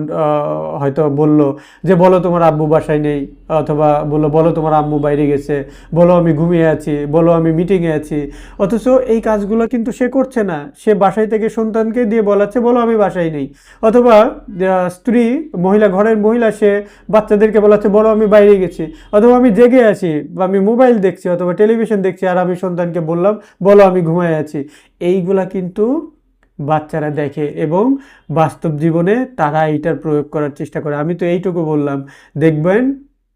হয়তো বলল যে বলো তোমার আব্বু বাসায় নেই, অথবা বলো তোমার আম্মু বাইরে গেছে, বলো আমি ঘুমিয়ে আছি, বলো আমি মিটিংয়ে আছি। অথচ এই কাজগুলো কিন্তু সে করছে না, সে বাসায় থেকে সন্তানকে দিয়ে বলাচ্ছে বলো আমি বাসায় নেই। অথবা স্ত্রী ঘরের মহিলা সে বাচ্চাদেরকে বলাচ্ছে বলো আমি বাইরে গেছি, অথবা আমি জেগে আছি, বা আমি মোবাইল দেখছি অথবা টেলিভিশন দেখছি, আর আমি সন্তানকে বললাম বলো আমি ঘুমায় আছি। এইগুলা কিন্তু বাচ্চারা দেখে এবং বাস্তব জীবনে তারা এইটার প্রয়োগ করার চেষ্টা করে। আমি তো এইটুকু বললাম, দেখবেন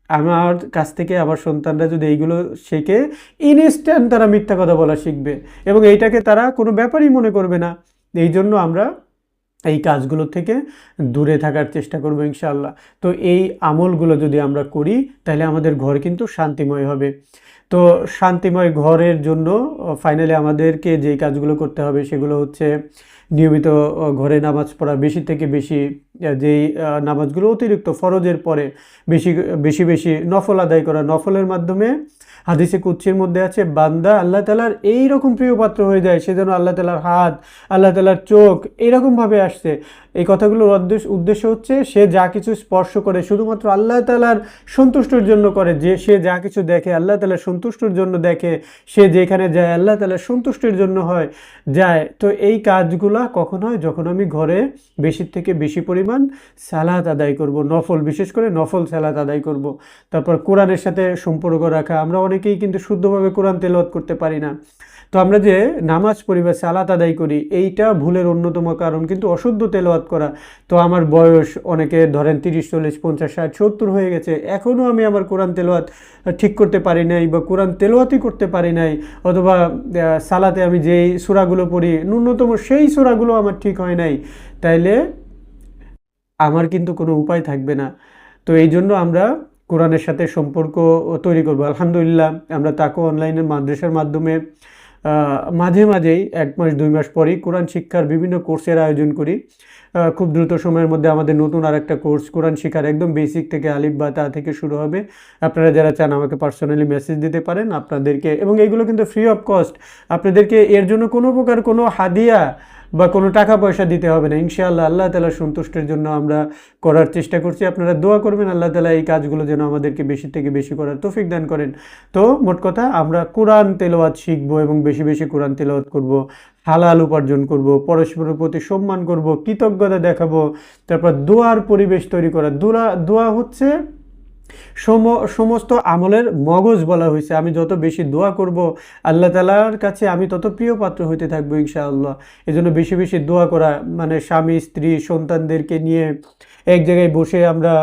আমার কাছ থেকে আমার সন্তানরা যদি এইগুলো শেখে, ইনস্ট্যান্ট তারা মিথ্যা কথা বলা শিখবে এবং এইটাকে তারা কোনো ব্যাপারই মনে করবে না। এই জন্য আমরা এই কাজগুলো থেকে দূরে থাকার চেষ্টা করব ইনশাআল্লাহ। তো এই আমলগুলো যদি আমরা করি তাহলে আমাদের ঘর কিন্তু শান্তিময় হবে। তো শান্তিময় ঘরের জন্য ফাইনালি আমাদেরকে যেই কাজগুলো করতে হবে সেগুলো হচ্ছে নিয়মিত ঘরে নামাজ পড়া, বেশি থেকে বেশি যেই নামাজগুলো অতিরিক্ত ফরজের পরে বেশি বেশি বেশি নফল আদায় করা। নফলের মাধ্যমে হাদিসে কুদসির মধ্যে আছে বান্দা আল্লাহ তাআলার এইরকম প্রিয় পাত্র হয়ে যায়, সেজন্য আল্লাহ তাআলার হাত, আল্লাহ তাআলার চোখ এইরকমভাবে আসছে। এই কথাগুলোর উদ্দেশ্য হচ্ছে সে যা কিছু স্পর্শ করে শুধুমাত্র আল্লাহ তাআলার সন্তুষ্টির জন্য করে, যে সে যা কিছু দেখে আল্লাহ তাআলার সন্তুষ্টির জন্য দেখে, সে যেখানে যায় আল্লাহ তাআলার সন্তুষ্টির জন্য যায়। তো এই কাজগুলা কখন হয়? যখন আমি ঘরে বেশির থেকে বেশি পরিমাণ সালাত আদায় করব, নফল, বিশেষ করে নফল সালাত আদায় করব। তারপর কোরআনের সাথে সম্পর্ক রাখা। আমরা অনেকেই কিন্তু শুদ্ধভাবে কোরআন তেলাওয়াত করতে পারি না। তো আমরা যে নামাজ পড়ি বা সালাত আদায় করি, এইটা ভুলের অন্যতম কারণ কিন্তু অশুদ্ধ তেলাওয়াত করা। তো আমার বয়স অনেকে ধরেন 30, 40, 50, 60, 70 হয়ে গেছে, এখনও আমি আমার কোরআন তেলাওয়াত ঠিক করতে পারি নাই বা কোরআন তেলাওয়াতই করতে পারি নাই, অথবা সালাতে আমি যেই সূরাগুলো পড়ি ন্যূনতম সেই সূরাগুলো আমার ঠিক হয় নাই, তাইলে আমার কিন্তু কোনো উপায় থাকবে না। তো এই জন্য আমরা কোরআনের সাথে সম্পর্ক তৈরি করব। আলহামদুলিল্লাহ আমরা তাকওয়া অনলাইনের মাদ্রাসার মাধ্যমে মাঝে মাঝেই 1 মাস 2 মাস পরেই কোরআন শিক্ষার বিভিন্ন কোর্সের আয়োজন করি। খুব দ্রুত সময়ের মধ্যে আমাদের নতুন আরেকটা কোর্স কোরআন শিক্ষার একদম বেসিক থেকে আলিফ বা তা থেকে শুরু হবে। আপনারা যারা চান আমাকে পার্সোনালি মেসেজ দিতে পারেন আপনাদেরকে, এবং এইগুলো কিন্তু ফ্রি অফ কস্ট। আপনাদেরকে এর জন্য কোনো প্রকার কোনো হাদিয়া বা কোনো টাকা পয়সা দিতে হবে না। ইনশাআল্লাহ আল্লাহ তাআলার সন্তুষ্টির জন্য আমরা করার চেষ্টা করছি। আপনারা দোয়া করবেন আল্লাহ তাআলা এই কাজগুলো যেন আমাদেরকে বেশি থেকে বেশি করার তৌফিক দান করেন। তো মোট কথা আমরা কোরআন তেলাওয়াত শিখবো এবং বেশি বেশি কোরআন তেলাওয়াত করব, হালাল উপার্জন করব, পরস্পরের প্রতি সম্মান করব, কৃতজ্ঞতা দেখাবো। তারপর দোয়ার পরিবেশ তৈরি করা। দোয়া হচ্ছে সমস্ত আমলের মগজ বলা হয়েছে। আমি যত বেশি দোয়া করব আল্লাহ তাআলার কাছে আমি তত প্রিয় পাত্র হইতে থাকবো ইনশাআল্লাহ। এজন্য বেশি বেশি দোয়া করা, মানে স্বামী স্ত্রী সন্তানদেরকে নিয়ে এক জায়গায় বসে আমরা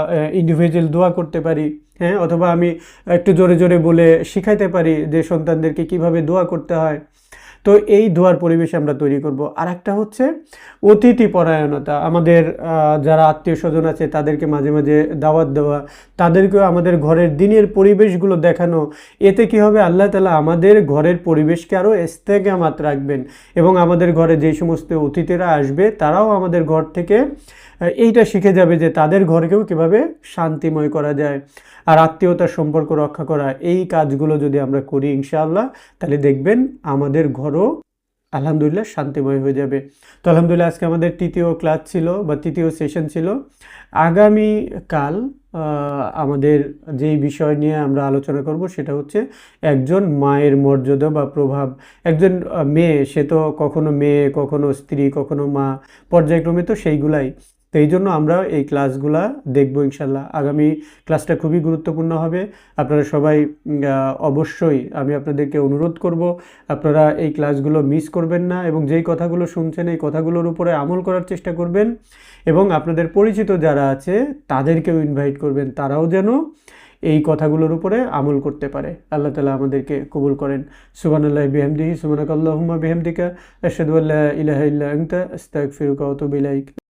ইন্ডিভিজুয়াল দোয়া করতে পারি, হ্যাঁ, অথবা আমি একটু জোরে জোরে বলে শিখাইতে পারি যে সন্তানদেরকে কিভাবে দোয়া করতে হয়। তো এই দোয়ার পরিবেশ আমরা তৈরি করব। আর একটা হচ্ছে অতিথি পরায়ণতা। আমাদের যারা আত্মীয় স্বজন আছে তাদেরকে মাঝে মাঝে দাওয়াত দেওয়া, তাদেরকেও আমাদের ঘরের দিনের পরিবেশগুলো দেখানো। এতে কি হবে? আল্লাহ তাআলা আমাদের ঘরের পরিবেশকে আরও ইস্তেকামাত রাখবেন এবং আমাদের ঘরে যেই সমস্ত অতিথিরা আসবে তারাও আমাদের ঘর থেকে এইটা শিখে যাবে যে তাদের ঘরকেও কীভাবে শান্তিময় করা যায়। আর আত্মীয়তার সম্পর্ক রক্ষা করা, এই কাজগুলো যদি আমরা করি ইনশাআল্লাহ, তাহলে দেখবেন আমাদের ঘরও আলহামদুলিল্লাহ শান্তিময় হয়ে যাবে। তো আলহামদুলিল্লাহ আজকে আমাদের তৃতীয় ক্লাস ছিল বা তৃতীয় সেশন ছিল। আগামীকাল আমাদের যেই বিষয় নিয়ে আমরা আলোচনা করব সেটা হচ্ছে একজন মায়ের মর্যাদা বা প্রভাব। একজন মেয়ে, সে তো কখনো মেয়ে, কখনো স্ত্রী, কখনো মা, পর্যায়ক্রমে তো সেইগুলাই। তো এই জন্য আমরা এই ক্লাসগুলা দেখবো ইনশাল্লাহ। আগামী ক্লাসটা খুবই গুরুত্বপূর্ণ হবে। আপনারা সবাই অবশ্যই আমি আপনাদেরকে অনুরোধ করব, আপনারা এই ক্লাসগুলো মিস করবেন না এবং যেই কথাগুলো শুনছেন এই কথাগুলোর উপরে আমল করার চেষ্টা করবেন এবং আপনাদের পরিচিত যারা আছে তাদেরকেও ইনভাইট করবেন, তারাও যেন এই কথাগুলোর উপরে আমল করতে পারে। আল্লাহ তাআলা আমাদেরকে কবুল করেন। সুবহানাল্লাহি বিহামদিহি, সুবহানাকাল্লাহুম্মা বিহামদিকা, আশহাদু আল্লা ইলাহা ইল্লা আনতা, আস্তাগফিরুকা ওয়া আতুবু ইলাইক।